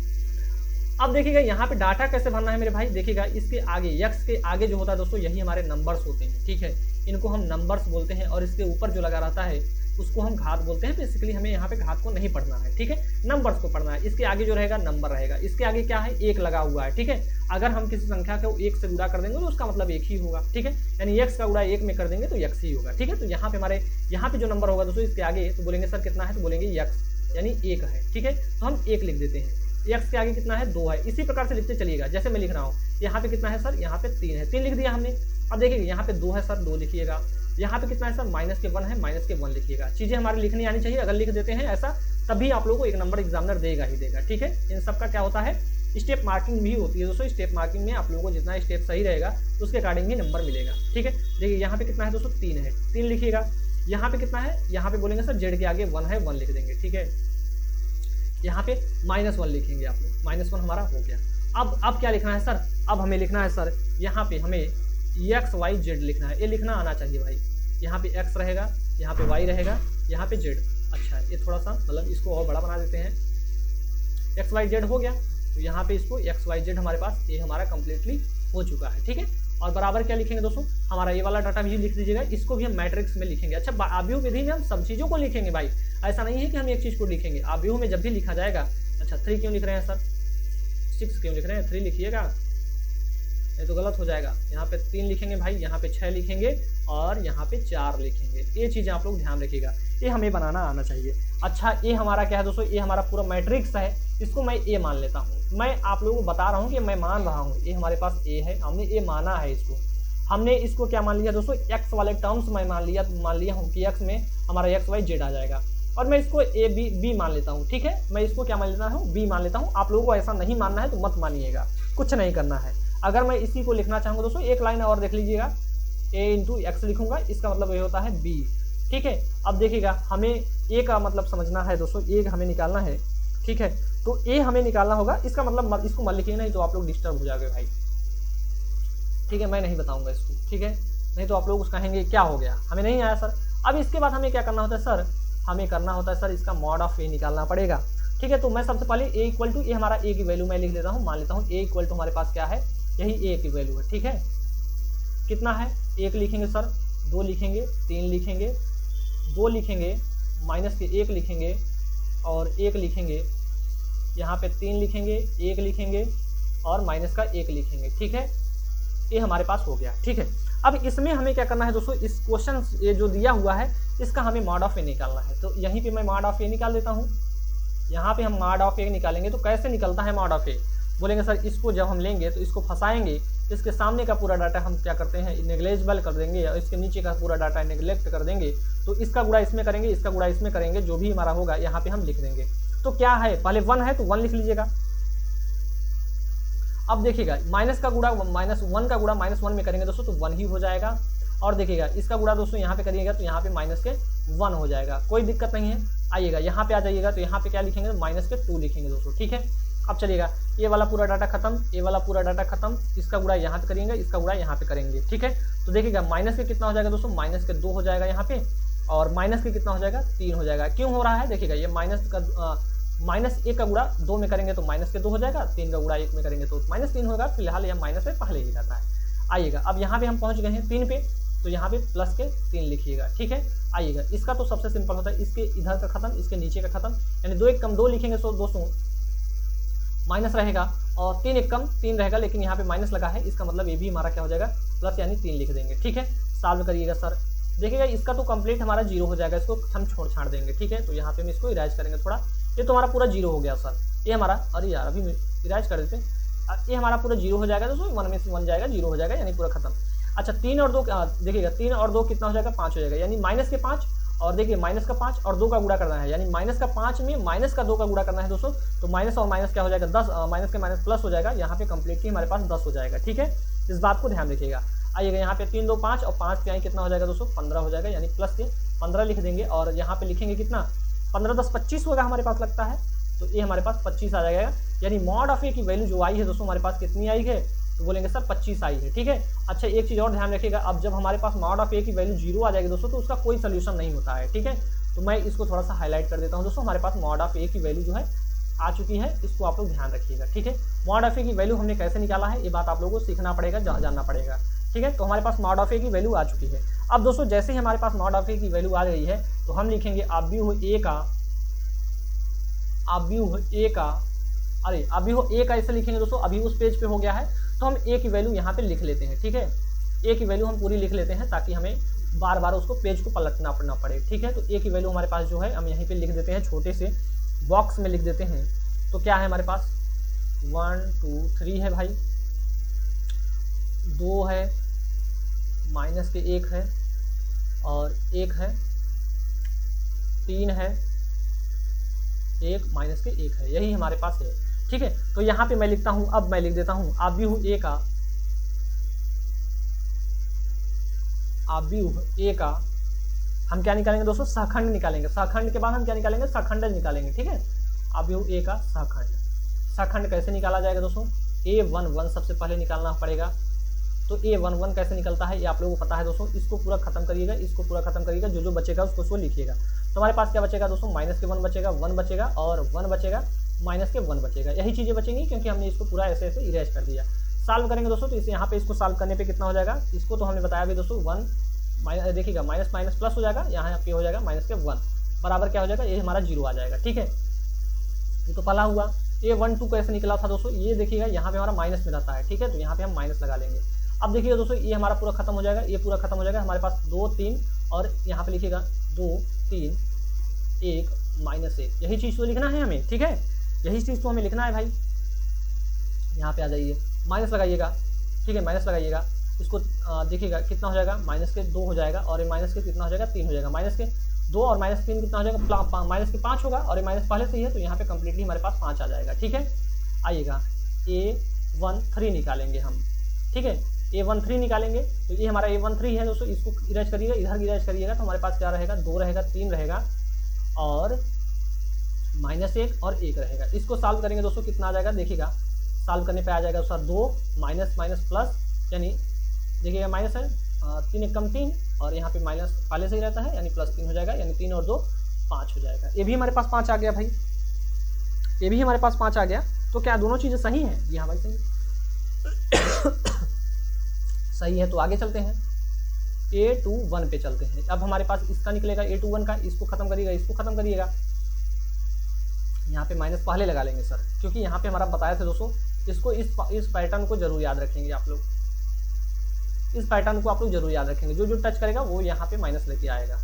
अब देखिएगा यहाँ पे डाटा कैसे भरना है मेरे भाई। देखिएगा इसके आगे, यक्स के आगे जो होता है दोस्तों, यही हमारे नंबर्स होते हैं। ठीक है, इनको हम नंबर्स बोलते हैं और इसके ऊपर जो लगा रहता है उसको हम घात बोलते हैं। बेसिकली हमें यहाँ पे घात को नहीं पढ़ना है, ठीक है, नंबर्स को पढ़ना है। इसके आगे जो रहेगा नंबर रहेगा, इसके आगे क्या है, एक लगा हुआ है, ठीक है। अगर हम किसी संख्या को एक से गुणा कर देंगे तो उसका मतलब एक ही होगा, ठीक है, यानी x का गुणा एक में कर देंगे तो x ही होगा, ठीक है। तो यहाँ पे हमारे यहाँ पे जो नंबर होगा दोस्तों इसके आगे तो बोलेंगे सर कितना है, तो बोलेंगे x यानी एक है, ठीक है। तो हम एक लिख देते हैं, x के आगे कितना है, 2 है। इसी प्रकार से लिखते चलिएगा, जैसे मैं लिख रहा हूँ यहाँ पे कितना है सर, यहाँ पे 3 है, 3 लिख दिया हमने। अब देखिए यहाँ पे 2 है सर, 2 लिखिएगा। यहाँ पे कितना है सर, माइनस के 1 है, माइनस के 1 लिखिएगा। चीज़ें हमारी लिखनी आनी चाहिए, अगर लिख देते हैं ऐसा तभी आप लोगों को एक नंबर एग्जामिनर देगा ही देगा, ठीक है। इन सब का क्या होता है, स्टेप मार्किंग भी होती है दोस्तों। स्टेप मार्किंग में आप लोगों को जितना स्टेप सही रहेगा उसके अकॉर्डिंग ही नंबर मिलेगा, ठीक है। देखिए यहाँ पे कितना है दोस्तों, 3 है, 3 लिखिएगा। यहाँ पे कितना है, यहाँ पे बोलेंगे सर जेड के आगे 1 है, 1 लिख देंगे, ठीक है। यहाँ पे -1 लिखेंगे आप लोग, -1 हमारा हो गया। अब क्या लिखना है सर, अब हमें लिखना है सर, यहाँ पे हमें एक्स वाई जेड लिखना है। ये लिखना आना चाहिए भाई। यहाँ पे x रहेगा, यहाँ पे y रहेगा, यहाँ पे z। अच्छा ये थोड़ा सा मतलब इसको और बड़ा बना देते हैं, एक्स वाई जेड हो गया। तो यहाँ पे इसको एक्स वाई जेड हमारे पास ये हमारा कंप्लीटली हो चुका है, ठीक है। और बराबर क्या लिखेंगे दोस्तों, हमारा ये वाला डाटा भी लिख दीजिएगा, इसको भी हम मैट्रिक्स में लिखेंगे। अच्छा आव्यूह विधि में हम सब चीज़ों को लिखेंगे भाई, ऐसा नहीं है कि हम एक चीज़ को लिखेंगे। आव्यूह में जब भी लिखा जाएगा, अच्छा 3 क्यों लिख रहे हैं सर, 6 क्यों लिख रहे हैं, 3 लिखिएगा, ये तो गलत हो जाएगा। यहाँ पे 3 लिखेंगे भाई, यहाँ पे 6 लिखेंगे और यहाँ पे 4 लिखेंगे। ये चीज़ें आप लोग ध्यान रखिएगा, ये हमें बनाना आना चाहिए। अच्छा ये हमारा क्या है दोस्तों, ये हमारा पूरा मैट्रिक्स है, इसको मैं ए मान लेता हूँ। मैं आप लोगों को बता रहा हूँ कि मैं मान रहा हूँ, ये हमारे पास ए है, हमने ए माना है इसको। हमने इसको क्या मान लिया दोस्तों, एक्स वाले टर्म्स में मान लिया हूँ कि एक्स में हमारा एक्स वाई जेड आ जाएगा। और मैं इसको ए बी मान लेता हूँ, ठीक है। मैं इसको क्या मान लेता हूँ, बी मान लेता हूँ। आप लोगों को ऐसा नहीं मानना है तो मत मानिएगा, कुछ नहीं करना है। अगर मैं इसी को लिखना चाहूँगा दोस्तों, एक लाइन और देख लीजिएगा, a इंटू एक्स लिखूंगा, इसका मतलब ये होता है b, ठीक है। अब देखिएगा हमें a का मतलब समझना है दोस्तों, a हमें निकालना है, ठीक है। तो a हमें निकालना होगा, इसका मतलब इसको मत लिखिए, नहीं तो आप लोग डिस्टर्ब हो जाओगे भाई, ठीक है। मैं नहीं बताऊंगा इसको, ठीक है, नहीं तो आप लोग कहेंगे क्या हो गया, हमें नहीं आया सर। अब इसके बाद हमें क्या करना होता है सर, हमें करना होता है सर इसका मॉड ऑफ a निकालना पड़ेगा, ठीक है। तो मैं सबसे पहले a इक्वल टू, ये हमारा a की वैल्यू मैं लिख लेता हूँ, मान लेता हूँ a इक्वल टू हमारे पास क्या है, यही a की वैल्यू है, ठीक है। कितना है, 1 लिखेंगे सर, 2 लिखेंगे, 3 लिखेंगे, 2 लिखेंगे, माइनस के 1 लिखेंगे और 1 लिखेंगे, यहाँ पे 3 लिखेंगे, 1 लिखेंगे और माइनस का 1 लिखेंगे, ठीक है। ये हमारे पास हो गया, ठीक है। अब इसमें हमें क्या करना है दोस्तों, इस क्वेश्चन ये जो दिया हुआ है इसका हमें मॉड ऑफ ए निकालना है। तो यहीं पे मैं मॉड ऑफ ए निकाल देता हूँ। यहाँ पे हम मॉड ऑफ ए निकालेंगे तो कैसे निकलता है मॉड ऑफ ए, बोलेंगे सर इसको जब हम लेंगे तो इसको फंसाएंगे, इसके सामने का पूरा डाटा हम क्या करते हैं नेग्लेजिबल कर देंगे और इसके नीचे का पूरा डाटा नेग्लेक्ट कर देंगे। तो इसका गुणा इसमें करेंगे, इसका गुणा इसमें करेंगे, जो भी हमारा होगा यहाँ पे हम लिख देंगे। तो क्या है, पहले 1 है तो 1 लिख लीजिएगा। अब देखिएगा माइनस का गुणा -1 का गुणा -1 में करेंगे दोस्तों तो 1 ही हो जाएगा। और देखिएगा इसका गुणा दोस्तों यहाँ पे करिएगा तो यहाँ पे माइनस के 1 हो जाएगा, कोई दिक्कत नहीं है। आइएगा यहाँ पे आ जाइएगा तो यहाँ पे क्या लिखेंगे, माइनस के 2 लिखेंगे दोस्तों, ठीक है। अब चलिएगा ये वाला पूरा डाटा खत्म, ये वाला पूरा डाटा खत्म, इसका गुणा यहाँ पे करेंगे, इसका गुणा यहाँ पे करेंगे, ठीक है। तो देखिएगा माइनस के कितना हो जाएगा दोस्तों, माइनस के 2 हो जाएगा यहाँ पे, और माइनस के कितना हो जाएगा, 3 हो जाएगा। क्यों हो रहा है, देखिएगा ये -1 का गुणा 2 में करेंगे तो माइनस के 2 हो जाएगा, 3 का गुणा 1 में करेंगे तो -3 होगा। फिलहाल यह माइनस से पहले ही रहता है। आइएगा अब यहाँ पे हम पहुँच गए हैं 3 पे, तो यहाँ पे प्लस के 3 लिखिएगा, ठीक है। आइएगा इसका तो सबसे सिंपल होता है, इसके इधर का खत्म, इसके नीचे का खत्म, यानी 2 1 कम 2 लिखेंगे तो दोस्तों माइनस रहेगा, और 3 1 कम 3 रहेगा, लेकिन यहाँ पे माइनस लगा है, इसका मतलब ये भी हमारा क्या हो जाएगा, प्लस यानी 3 लिख देंगे, ठीक है। सॉल्व करिएगा सर, देखिएगा इसका तो कंप्लीट हमारा 0 हो जाएगा, इसको हम छाड़ देंगे, ठीक है। तो यहाँ पे हम इसको इरेज करेंगे थोड़ा, ये तो हमारा पूरा 0 हो गया सर, ये हमारा, अरे यार अभी इरेज कर देते, ये हमारा पूरा 0 हो जाएगा दोस्तों, 1 में से 1 जाएगा, 0 हो जाएगा, यानी पूरा खत्म। अच्छा 3 और 2 देखिएगा 3 और 2 कितना हो जाएगा, 5 हो जाएगा, यानी माइनस के 5, और देखिए माइनस का 5 और 2 का गुणा करना है, यानी माइनस का 5 में माइनस का 2 का गुणा करना है दोस्तों। तो माइनस और माइनस क्या हो जाएगा, 10, माइनस के माइनस प्लस हो जाएगा, यहाँ पे कंप्लीटली हमारे पास 10 हो जाएगा, ठीक है। इस बात को ध्यान रखिएगा। आइएगा यहाँ पे 3 2 5 और 5 के यहाँ कितना हो जाएगा दोस्तों, 15 हो जाएगा, यानी प्लस के 15 लिख देंगे, और यहाँ पे लिखेंगे कितना, 15 10 25 होगा हमारे पास लगता है, तो ये हमारे पास 25 आ जाएगा। यानी मॉड ऑफ ए की वैल्यू जो आई है दोस्तों हमारे पास कितनी आई है, तो बोलेंगे सर 25 आई है, ठीक है। अच्छा एक चीज़ और ध्यान रखिएगा, अब जब हमारे पास मॉड ऑफ ए की वैल्यू 0 आ जाएगी दोस्तों तो उसका कोई सोल्यूशन नहीं होता है, ठीक है। तो मैं इसको थोड़ा सा हाईलाइट कर देता हूँ दोस्तों, हमारे पास मॉड ऑफ ए की वैल्यू जो है आ चुकी है, इसको आप लोग ध्यान रखिएगा, ठीक है। मॉड ऑफ ए की वैल्यू हमने कैसे निकाला है, ये बात आप लोगों को सीखना पड़ेगा, जानना पड़ेगा, ठीक है। तो हमारे पास मॉड ऑफ ए की वैल्यू आ चुकी है। अब दोस्तों जैसे ही हमारे पास मॉड ऑफ ए की वैल्यू आ गई है तो हम लिखेंगे अव्यूह ए का, अव्यूह ए का ऐसे लिखेंगे दोस्तों। अभी उस पेज पे हो गया है तो हम ए की वैल्यू यहाँ पे लिख लेते हैं, ठीक है। ए की वैल्यू हम पूरी लिख लेते हैं ताकि हमें बार बार उसको पेज को पलटना ना पड़े, ठीक है। तो ए की वैल्यू हमारे पास जो है हम यहीं पे लिख देते हैं, छोटे से बॉक्स में लिख देते हैं। तो क्या है हमारे पास 1 2 3 है भाई, 2 है, माइनस के 1 है और 1 है, 3 है, 1 माइनस के 1 है, यही हमारे पास है, ठीक है। तो यहाँ पे मैं लिखता हूँ, अब मैं लिख देता हूँ अव्यूह ए का हम क्या निकालेंगे दोस्तों, सहखंड निकालेंगे। सहखंड के बाद हम क्या निकालेंगे, सहखंडज निकालेंगे, ठीक है। अव्यूह ए का सहखंड कैसे निकाला जाएगा दोस्तों, A11 सबसे पहले निकालना पड़ेगा। तो A11 कैसे निकलता है ये आप लोगों को पता है दोस्तों। इसको पूरा खत्म करिएगा, इसको पूरा खत्म करिएगा, जो जो बचेगा उसको लिखिएगा। तो हमारे पास क्या बचेगा दोस्तों, माइनस के 1 बचेगा, 1 बचेगा और 1 बचेगा, माइनस के 1 बचेगा। यही चीज़ें बचेंगी क्योंकि हमने इसको पूरा ऐसे ऐसे इरेज कर दिया। सॉल्व करेंगे दोस्तों तो इसे यहाँ पे इसको सॉल्व करने पे कितना हो जाएगा, इसको तो हमने बताया भी दोस्तों 1 माइनस, देखिएगा माइनस माइनस प्लस हो जाएगा, यहाँ पे हो जाएगा माइनस के 1 बराबर क्या हो जाएगा, ये हमारा 0 आ जाएगा, ठीक है। ये तो पहला हुआ। A12 कैसे निकला था दोस्तों, ये देखिएगा यहाँ पे हमारा माइनस में रहता है, ठीक है। तो यहाँ पे हम माइनस लगा लेंगे। अब देखिएगा दोस्तों ये हमारा पूरा खत्म हो जाएगा, ये पूरा खत्म हो जाएगा, हमारे पास 2 3 और यहाँ पे लिखिएगा 2 3 1 माइनस 1, यही चीज़ तो लिखना है हमें, ठीक है। यही चीज़ तो हमें लिखना है भाई। यहाँ पे आ जाइए, माइनस लगाइएगा, ठीक है, माइनस लगाइएगा। इसको देखिएगा कितना हो जाएगा, माइनस के 2 हो जाएगा और ये माइनस के कितना हो जाएगा, 3 हो जाएगा। माइनस के 2 और माइनस 3 कितना हो जाएगा, माइनस के 5 होगा और ये माइनस पहले से ही है तो यहाँ पे कम्प्लीटली हमारे पास 5 आ जाएगा, ठीक है। आइएगा A13 निकालेंगे हम, ठीक है। A13 निकालेंगे तो ये हमारा A13 है दोस्तों, इसको इरेज करिएगा, इधर इरेज करिएगा तो हमारे पास क्या रहेगा, 2 रहेगा, 3 रहेगा और माइनस 1 और 1 रहेगा। इसको सॉल्व करेंगे दोस्तों, कितना आ जाएगा, देखिएगा सॉल्व करने पे आ जाएगा उसका 2 माइनस माइनस प्लस, यानी देखिएगा माइनस है 3 एक कम 3 और यहाँ पे माइनस पहले से ही रहता है यानी प्लस 3 हो जाएगा, यानी 3 और 2 5 हो जाएगा। ये भी हमारे पास 5 आ गया भाई, ये भी हमारे पास 5 आ गया। तो क्या दोनों चीज़ें सही हैं, जी हाँ भाई सही सही है। तो आगे चलते हैं, A21 पे चलते हैं। अब हमारे पास इसका निकलेगा A21 का, इसको खत्म करिएगा, इसको खत्म करिएगा। यहाँ पे माइनस पहले लगा लेंगे सर, क्योंकि यहाँ पे हमारा बताया था दोस्तों, इसको इस पैटर्न को जरूर याद रखेंगे आप लोग, इस पैटर्न को आप लोग जरूर याद रखेंगे। जो जो टच करेगा वो यहाँ पे माइनस लेके आएगा।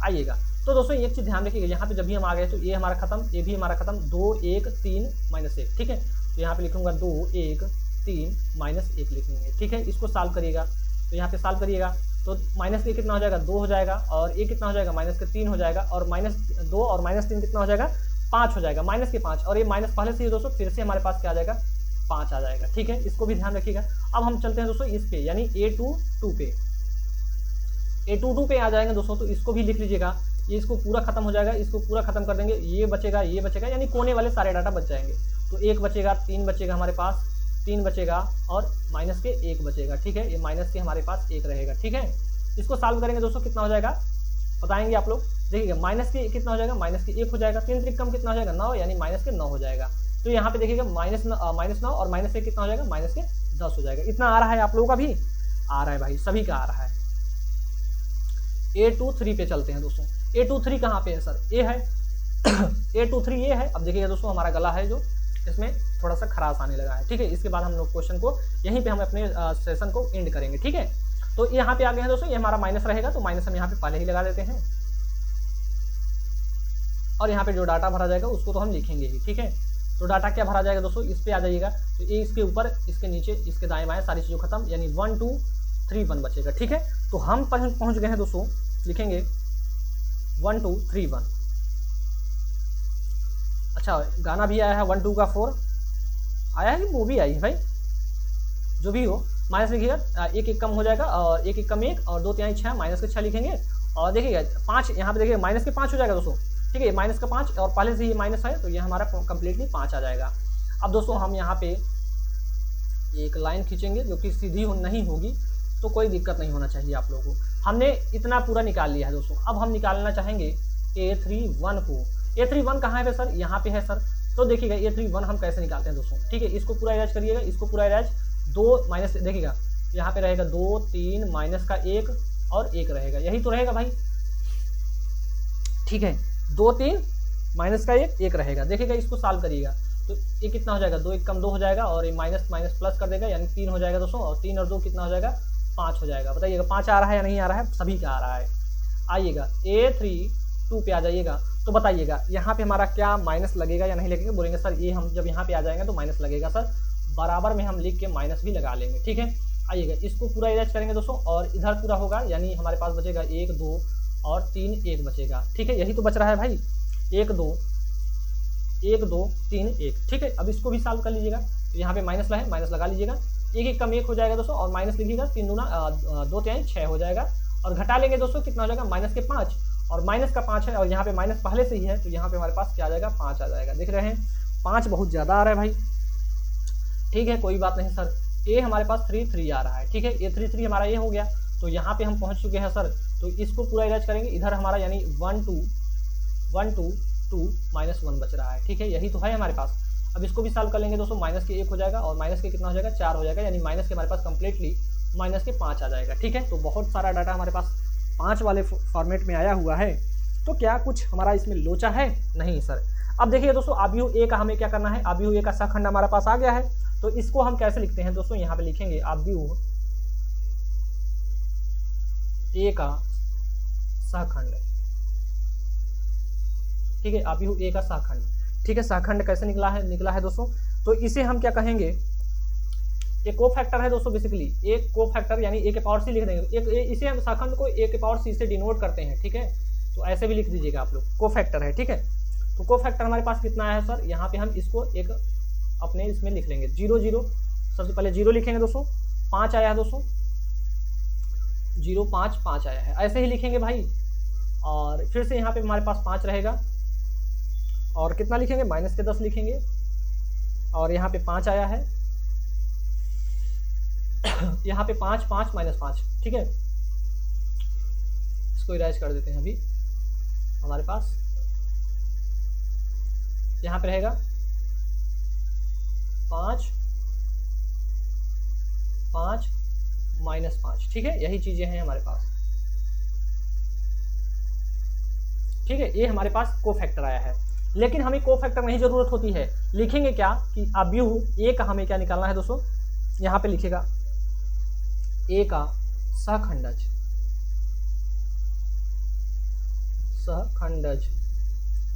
आइएगा तो दोस्तों एक चीज़ ध्यान रखिएगा, यहाँ पे जब भी हम आ गए तो ये हमारा खत्म, ये भी हमारा खत्म, 2 1 3 माइनस 1, ठीक है। तो यहाँ पे लिखूंगा 2 1 3 माइनस 1 लिखेंगे, ठीक है। इसको सॉल्व करिएगा, तो यहाँ पे सॉल्व करिएगा तो माइनस के कितना हो जाएगा, 2 हो जाएगा और ये कितना हो जाएगा, माइनस के 3 हो जाएगा और माइनस 2 और माइनस 3 कितना हो जाएगा, 5 हो जाएगा, माइनस के 5 और ये माइनस पहले से ही दोस्तों फिर से हमारे पास क्या आ जाएगा, 5 आ जाएगा, ठीक है। इसको भी ध्यान रखिएगा। अब हम चलते हैं दोस्तों इस पे, यानी A22 पे, A22 पे आ जाएंगे दोस्तों। तो इसको भी लिख लीजिएगा, ये इसको पूरा खत्म हो जाएगा, इसको पूरा खत्म कर देंगे, ये बचेगा, यानी कोने वाले सारे डाटा बच जाएंगे। तो 1 बचेगा, 3 बचेगा हमारे पास, 3 बचेगा और माइनस के 1 बचेगा, ठीक है। ये माइनस के हमारे पास 1 रहेगा, ठीक है। इसको सॉल्व करेंगे दोस्तों, कितना हो जाएगा बताएंगे आप लोग, देखिएगा माइनस के कितना हो जाएगा, माइनस के 1 हो जाएगा, 3 त्रिक कम कितना हो जाएगा, 9, यानी माइनस के 9 हो जाएगा। तो यहाँ पे देखिएगा माइनस 9 और माइनस 1 कितना हो जाएगा, माइनस के 10 हो जाएगा। इतना आ रहा है आप लोगों का भी, आ रहा है भाई, सभी का आ रहा है। A23 पे चलते हैं दोस्तों। A23 कहाँ पे है सर, ए है A23 ये है। अब देखिएगा दोस्तों हमारा गला है जो इसमें थोड़ा सा खराश आने लगा है, ठीक है। इसके बाद हम लोग क्वेश्चन को यहीं पे हम अपने सेशन को एंड करेंगे, ठीक है। तो यहाँ पे आ गए हैं दोस्तों, ये हमारा माइनस रहेगा तो माइनस हम यहाँ पे पहले ही लगा देते हैं और यहाँ पे जो डाटा भरा जाएगा उसको तो हम लिखेंगे ही, ठीक है। तो डाटा क्या भरा जाएगा दोस्तों, इस पे आ जाइएगा। तो ये इसके ऊपर, इसके नीचे, इसके दाएं बाएं सारी चीज़ों खत्म, यानी 1 2 3 1 बचेगा, ठीक है। तो हम पहुँच गए हैं दोस्तों, लिखेंगे 1 2 3 1। अच्छा गाना भी आया है 1 2 का 4 आया है कि मूवी आई है भाई, जो भी हो माइनस लिखिएगा, 1 1 कम हो जाएगा और 1 1 कम 1 और 2 3 6 माइनस के 6 लिखेंगे और देखिएगा 5 यहाँ पे देखिए माइनस के 5 हो जाएगा दोस्तों, ठीक है। माइनस का 5 और पहले से ये माइनस है तो ये हमारा कम्प्लीटली 5 आ जाएगा। अब दोस्तों हम यहाँ पे एक लाइन खींचेंगे जो कि सीधी नहीं होगी, तो कोई दिक्कत नहीं होना चाहिए आप लोगों को। हमने इतना पूरा निकाल लिया है दोस्तों। अब हम निकालना चाहेंगे A31 को। A31 कहाँ है सर, यहाँ पे है सर। तो देखिएगा A31 हम कैसे निकालते हैं दोस्तों, ठीक है। इसको पूरा इरेज करिएगा, इसको पूरा इरेज, 2 माइनस देखिएगा यहाँ पे रहेगा 2 3 माइनस का 1 और 1 रहेगा, यही तो रहेगा भाई, ठीक है। 2 3 माइनस का 1 रहेगा। देखिएगा इसको सॉल्व करिएगा तो ये कितना हो जाएगा, 2 1 कम 2 हो जाएगा और ये माइनस माइनस प्लस कर देगा, यानी 3 हो जाएगा दोस्तों, और 3 और 2 कितना हो जाएगा, 5 हो जाएगा। बताइएगा 5 आ रहा है या नहीं आ रहा है, सभी का आ रहा है। आइएगा A32 पे आ जाइएगा, तो बताइएगा यहाँ पे हमारा क्या माइनस लगेगा या नहीं लगेगा। बोलेंगे सर ये हम जब यहाँ पे आ जाएंगे तो माइनस लगेगा सर, बराबर में हम लिख के माइनस भी लगा लेंगे, ठीक है। आइएगा इसको पूरा इरेज करेंगे दोस्तों, और इधर पूरा होगा, यानी हमारे पास बचेगा 1 2 और 3 1 बचेगा, ठीक है। यही तो बच रहा है भाई, 1 2 1 2 3 1, ठीक है। अब इसको भी सॉल्व कर लीजिएगा, तो यहाँ पे माइनस है, माइनस लगा लीजिएगा, 1 1 कम 1 हो जाएगा दोस्तों, और माइनस लिखिएगा 3 दूना 2 3 6 हो जाएगा, और घटा लेंगे दोस्तों कितना हो जाएगा, माइनस के 5, और माइनस का 5 है, और यहाँ पे माइनस पहले से ही है, तो यहाँ पे हमारे पास क्या आ जाएगा, 5 आ जाएगा। देख रहे हैं 5 बहुत ज़्यादा आ रहा है भाई, ठीक है, कोई बात नहीं सर। ए हमारे पास 3 3 आ रहा है, ठीक है, ये 3 3 हमारा ये हो गया, तो यहाँ पे हम पहुँच चुके हैं सर। तो इसको पूरा इलाज करेंगे, इधर हमारा यानी 1 2 1 2 2 माइनस 1 बच रहा है, ठीक है, यही तो है हमारे पास। अब इसको भी सॉल्व कर लेंगे दोस्तों, माइनस के 1 हो जाएगा, और माइनस के कितना हो जाएगा, 4 हो जाएगा, यानी माइनस के हमारे पास कंप्लीटली माइनस के 5 आ जाएगा, ठीक है। तो बहुत सारा डाटा हमारे पास 5 वाले फॉर्मेट में आया हुआ है। तो क्या कुछ हमारा इसमें लोचा है, नहीं सर। अब देखिए दोस्तों, आव्यूह ए का हमें क्या करना है, आव्यूह ए का सखंड हमारा पास आ गया है, तो इसको हम कैसे लिखते हैं दोस्तों, यहाँ पे लिखेंगे आव्यूह ए का सहखंड, ठीक है, आव्यूह ए का सहखंड, ठीक है। सहखंड कैसे निकला है दोस्तों, तो इसे हम क्या कहेंगे, एक को फैक्टर है दोस्तों, बेसिकली एक को फैक्टर, यानी ए के पावर सी लिख देंगे, एक इसे हम सहखंड को ए के पावर सी से डिनोट करते हैं, ठीक है। तो ऐसे भी लिख दीजिएगा आप लोग, को फैक्टर है, ठीक है। तो को फैक्टर हमारे पास कितना आया है सर, यहाँ पे हम इसको एक अपने इसमें लिख लेंगे, 0 0, सबसे पहले 0 लिखेंगे दोस्तों, 5 आया है दोस्तों, 0 5 5 आया है, ऐसे ही लिखेंगे भाई। और फिर से यहाँ पे हमारे पास 5 रहेगा, और कितना लिखेंगे, माइनस के 10 लिखेंगे, और यहाँ पे 5 आया है, यहाँ पे 5 5 माइनस 5, ठीक है। इसको इरेज कर देते हैं अभी, हमारे पास यहाँ पे रहेगा 5 5 माइनस 5, ठीक है, यही चीजें हैं हमारे पास, ठीक है। ये हमारे पास को फैक्टर आया है, लेकिन हमें को फैक्टर नहीं जरूरत होती है। लिखेंगे क्या कि आव्यूह ए का हमें क्या निकालना है दोस्तों, यहाँ पे लिखेगा ए का सहखंडज, सहखंडज,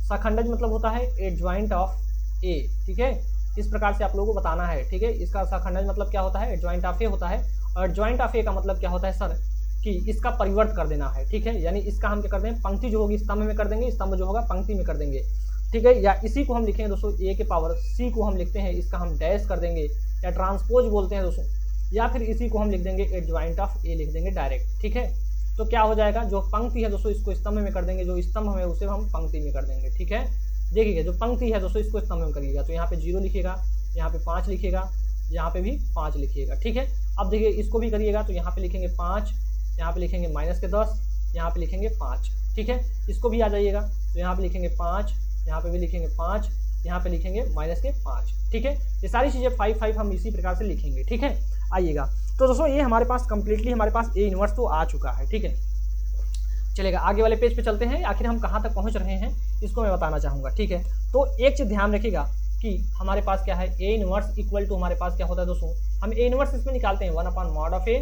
सहखंडज मतलब होता है एडजॉइंट ऑफ ए, ठीक है। इस प्रकार से आप लोगों को बताना है, ठीक है। इसका सहखंडज मतलब क्या होता है, एडजॉइंट ऑफ ए होता है, और एडजॉइंट ऑफ ए का मतलब क्या होता है सर, कि इसका परिवर्त कर देना है, ठीक है। यानी इसका हम क्या कर देंगे, पंक्ति जो होगी स्तंभ में कर देंगे, स्तंभ जो होगा पंक्ति में कर देंगे, ठीक है। या इसी को हम लिखेंगे दोस्तों, ए के पावर सी को हम लिखते हैं, इसका हम डैश कर देंगे, या ट्रांसपोज बोलते हैं दोस्तों, या फिर इसी को हम लिख देंगे एडजॉइंट ऑफ ए लिख देंगे डायरेक्ट, ठीक है। तो क्या हो जाएगा, जो पंक्ति है दोस्तों इसको स्तंभ में कर देंगे, जो स्तंभ है उसे हम पंक्ति में कर देंगे, ठीक है। देखिएगा जो पंक्ति है दोस्तों इसको स्तंभ में करिएगा, तो यहाँ पे 0 लिखिएगा, यहाँ पे 5 लिखिएगा, यहाँ पे भी 5 लिखिएगा, ठीक है। अब देखिए इसको भी करिएगा, तो यहाँ पे लिखेंगे 5, यहाँ पे लिखेंगे माइनस के 10, यहाँ पे लिखेंगे 5, ठीक है। इसको भी आ जाइएगा, तो यहाँ पे लिखेंगे 5, यहाँ पे भी लिखेंगे 5, यहाँ पे लिखेंगे माइनस के 5, ठीक है। ये सारी चीज़ें 5 5 हम इसी प्रकार से लिखेंगे, ठीक है। आइएगा, तो दोस्तों ये हमारे पास कंप्लीटली हमारे पास ए इनवर्स तो आ चुका है, ठीक है। चलेगा आगे वाले पेज पे चलते हैं, आखिर हम कहाँ तक पहुँच रहे हैं इसको मैं बताना चाहूँगा, ठीक है। तो एक चीज़ ध्यान रखिएगा कि हमारे पास क्या है, ए इनवर्स इक्वल टू हमारे पास क्या होता है दोस्तों, हम ए इनवर्स इसमें निकालते हैं 1/mod ऑफ ए,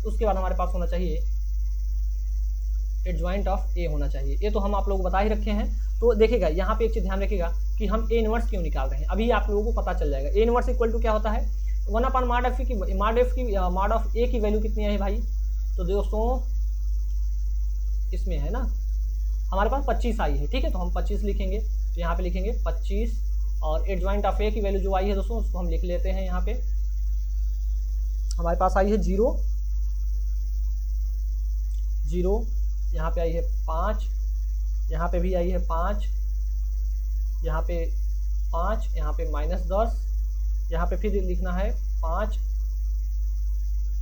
उसके बाद हमारे पास होना चाहिए एडजॉइंट ऑफ ए होना चाहिए, ये तो हम आप लोग बता ही रखे हैं। तो देखिएगा यहाँ पे एक चीज़ ध्यान रखिएगा कि हम ए इनवर्स क्यों निकाल रहे हैं, अभी आप लोगों को पता चल जाएगा। ए इनवर्स इक्वल टू क्या होता है, 1/mod ऑफ ए की वैल्यू कितनी है भाई, तो दोस्तों इसमें है ना हमारे पास 25 आई है, ठीक है। तो हम 25 लिखेंगे, तो यहाँ पे लिखेंगे 25, और एडजॉइंट ऑफ ए की वैल्यू जो आई है दोस्तों उसको हम लिख लेते हैं, यहाँ पे हमारे पास आई है 0 0, यहाँ पे आई है 5, यहाँ पे भी आई है 5, यहाँ पे 5, यहाँ पे -10, यहाँ पे फिर लिखना है 5,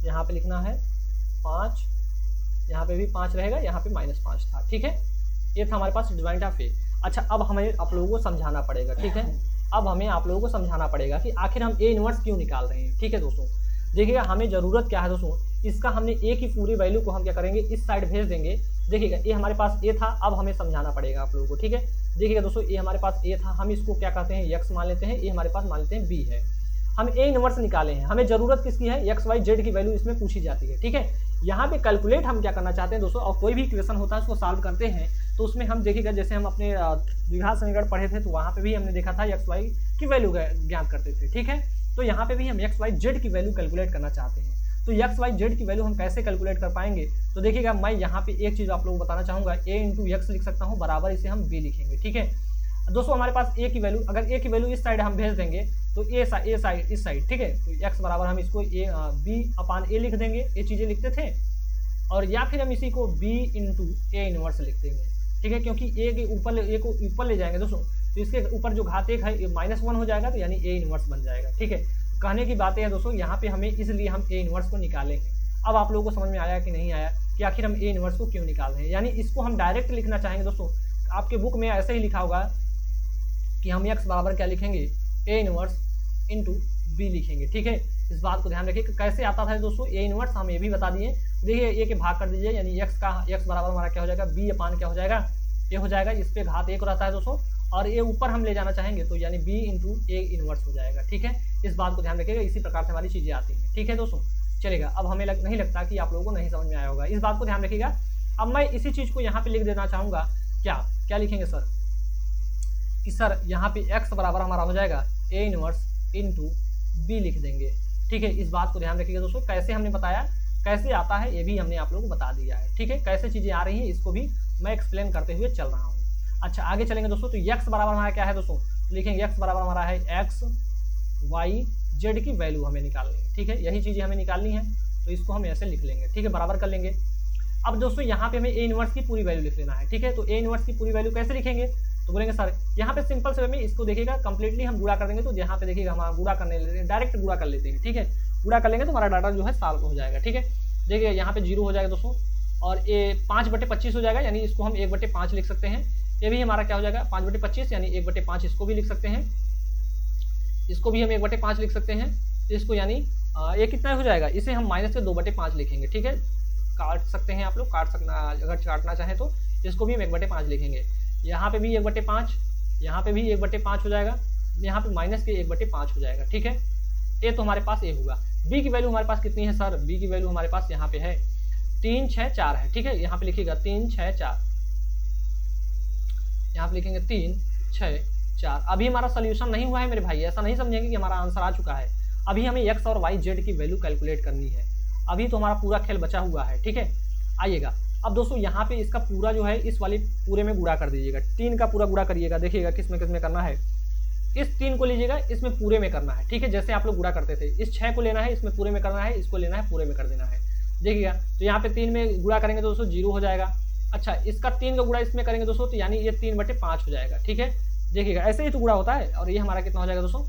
यहाँ पे लिखना है 5, यहाँ पे भी 5 रहेगा, यहाँ पे -5 था, ठीक है। ये था हमारे पास एडजॉइंट ऑफ ए। अच्छा, अब हमें आप लोगों को समझाना पड़ेगा, ठीक है। अब हमें आप लोगों को समझाना पड़ेगा कि आखिर हम ए इनवर्स क्यों निकाल रहे हैं, ठीक है दोस्तों। देखिएगा हमें ज़रूरत क्या है दोस्तों, इसका हमने ए की पूरी वैल्यू को हम क्या करेंगे, इस साइड भेज देंगे। देखिएगा ए हमारे पास ए था, अब हमें समझाना पड़ेगा आप लोगों को, ठीक है। देखिएगा दोस्तों ए हमारे पास ए था, हम इसको क्या कहते हैं, एक्स मान लेते हैं, ए हमारे पास मान लेते हैं बी है। हम ए इनवर्स निकाले हैं, हमें जरूरत किसकी है, एक्स वाई जेड की वैल्यू इसमें पूछी जाती है, ठीक है। यहाँ पे कैलकुलेट हम क्या करना चाहते हैं दोस्तों, और कोई भी इक्वेशन होता है उसको सॉल्व करते हैं तो उसमें हम देखिएगा, जैसे हम अपने द्विघात समीकरण पढ़े थे तो वहाँ पे भी हमने देखा था एक्स वाई की वैल्यू ज्ञात करते थे, ठीक है। तो यहाँ पे भी हम एक्स वाई जेड की वैल्यू कैलकुलेट करना चाहते हैं। तो एक्स वाई जेड की वैल्यू हम कैसे कैलकुलेट कर पाएंगे, तो देखिएगा मैं यहाँ पे एक चीज़ आप लोगों को बताना चाहूँगा, ए इंटू एक्स लिख सकता हूँ, बराबर इसे हम बी लिखेंगे, ठीक है। दोस्तों हमारे पास ए की वैल्यू, अगर ए की वैल्यू इस साइड हम भेज देंगे तो ए साइड इस साइड, ठीक है। तो एक्स बराबर हम इसको ए बी अपान ए लिख देंगे, ये चीज़ें लिखते थे, और या फिर हम इसी को बी इंटू ए इनवर्स लिख देंगे, ठीक है। क्योंकि ए के ऊपर ए को ऊपर ले जाएंगे दोस्तों, तो इसके ऊपर जो घात एक है -1 हो जाएगा, तो यानी ए इनवर्स बन जाएगा, ठीक है। कहने की बातें हैं दोस्तों यहाँ पे हमें, इसलिए हम ए इनवर्स को निकाले हैं। अब आप लोगों को समझ में आया कि नहीं आया कि आखिर हम ए इनवर्स को क्यों निकाल रहे हैं, यानी इसको हम डायरेक्ट लिखना चाहेंगे दोस्तों। आपके बुक में ऐसे ही लिखा होगा कि हम एक्स बराबर क्या लिखेंगे, ए इनवर्स इंटू बी लिखेंगे, ठीक है। इस बात को ध्यान रखिए कि कैसे आता था दोस्तों ए इनवर्स, हम ये भी बता दिए। देखिए ए के भाग कर दीजिए, यानी एक्स बराबर हमारा क्या हो जाएगा, बी अपान क्या हो जाएगा, ए हो जाएगा। इस पे घात एक रहता है दोस्तों, और ए ऊपर हम ले जाना चाहेंगे तो यानी बी इंटू ए इनवर्स हो जाएगा, ठीक है। इस बात को ध्यान रखिएगा, इसी प्रकार से हमारी चीज़ें आती हैं, ठीक है दोस्तों। चलेगा, अब हमें नहीं लगता कि आप लोगों को नहीं समझ में आया होगा, इस बात को ध्यान रखिएगा। अब मैं इसी चीज़ को यहाँ पे लिख देना चाहूँगा, क्या लिखेंगे सर, कि सर यहाँ पे एक्स बराबर हमारा हो जाएगा ए इनवर्स इंटू बी लिख देंगे, ठीक है। इस बात को ध्यान रखिएगा दोस्तों, कैसे हमने बताया, कैसे आता है ये भी हमने आप लोगों को बता दिया है, ठीक है। कैसे चीज़ें आ रही हैं इसको भी मैं एक्सप्लेन करते हुए चल रहा हूँ। अच्छा आगे चलेंगे दोस्तों, तो एक्स बराबर हमारा क्या है दोस्तों, लिखेंगे एक्स बराबर हमारा है एक्स वाई जेड की वैल्यू हमें निकालनी है, ठीक है। यही चीज़ें हमें निकालनी है, तो इसको हम ऐसे लिख लेंगे, ठीक है, बराबर कर लेंगे। अब दोस्तों यहाँ पे हमें ए इनवर्स की पूरी वैल्यू लिख लेना है, ठीक है। तो ए इनवर्स की पूरी वैल्यू कैसे लिखेंगे, तो बोलेंगे सर यहाँ पे सिंपल से में इसको देखिएगा कंप्लीटली हम गुणा कर देंगे, तो यहाँ पे देखिएगा हम गुणा करने लेते हैं, डायरेक्ट गुणा कर लेते हैं, ठीक है। गुणा कर लेंगे तो हमारा डाटा जो है सॉल्व हो जाएगा, ठीक है। देखिए यहाँ पे 0 हो जाएगा दोस्तों, और ये 5/25 हो जाएगा, यानी इसको हम 1/5 लिख सकते हैं। ये भी हमारा क्या हो जाएगा 5/25, यानी 1/5 इसको भी लिख सकते हैं, इसको भी हम 1/5 लिख सकते हैं, इसको यानी ये कितना हो जाएगा, इसे हम माइनस के 2/5 लिखेंगे, ठीक है। काट सकते हैं आप लोग, काट सकना अगर काटना चाहें तो, इसको भी हम 1/5 लिखेंगे। यहाँ पे भी 1/5, यहाँ पे भी 1/5 हो जाएगा, यहाँ पे माइनस के 1/5 हो जाएगा, ठीक है। ए तो हमारे पास ए होगा। बी की वैल्यू हमारे पास कितनी है सर, बी की वैल्यू हमारे पास यहाँ पे है 3, 6, 4 है, ठीक है। यहाँ पे लिखिएगा 3, 6, 4, यहाँ पे लिखेंगे 3, 6, 4। अभी हमारा सोल्यूशन नहीं हुआ है मेरे भाई, ऐसा नहीं समझेंगे कि हमारा आंसर आ चुका है। अभी हमें एक्स और वाई जेड की वैल्यू कैलकुलेट करनी है, अभी तो हमारा पूरा खेल बचा हुआ है, ठीक है। आइएगा अब दोस्तों यहाँ पे इसका पूरा जो है इस वाली पूरे में गुणा कर दीजिएगा, 3 का पूरा गुणा करिएगा, देखिएगा किस में करना है। इस 3 को लीजिएगा, इसमें पूरे में करना है, ठीक है, जैसे आप लोग गुणा करते थे। इस 6 को लेना है, इसमें पूरे में करना है, इसको लेना है, पूरे में कर देना है, देखिएगा। तो यहाँ पे 3 में गुणा करेंगे तो दोस्तों 0 हो जाएगा। अच्छा इसका 3 का गुणा इसमें करेंगे दोस्तों, तो यानी ये 3/5 हो जाएगा, ठीक है। देखिएगा ऐसे ही तो गुणा होता है, और ये हमारा कितना हो जाएगा दोस्तों,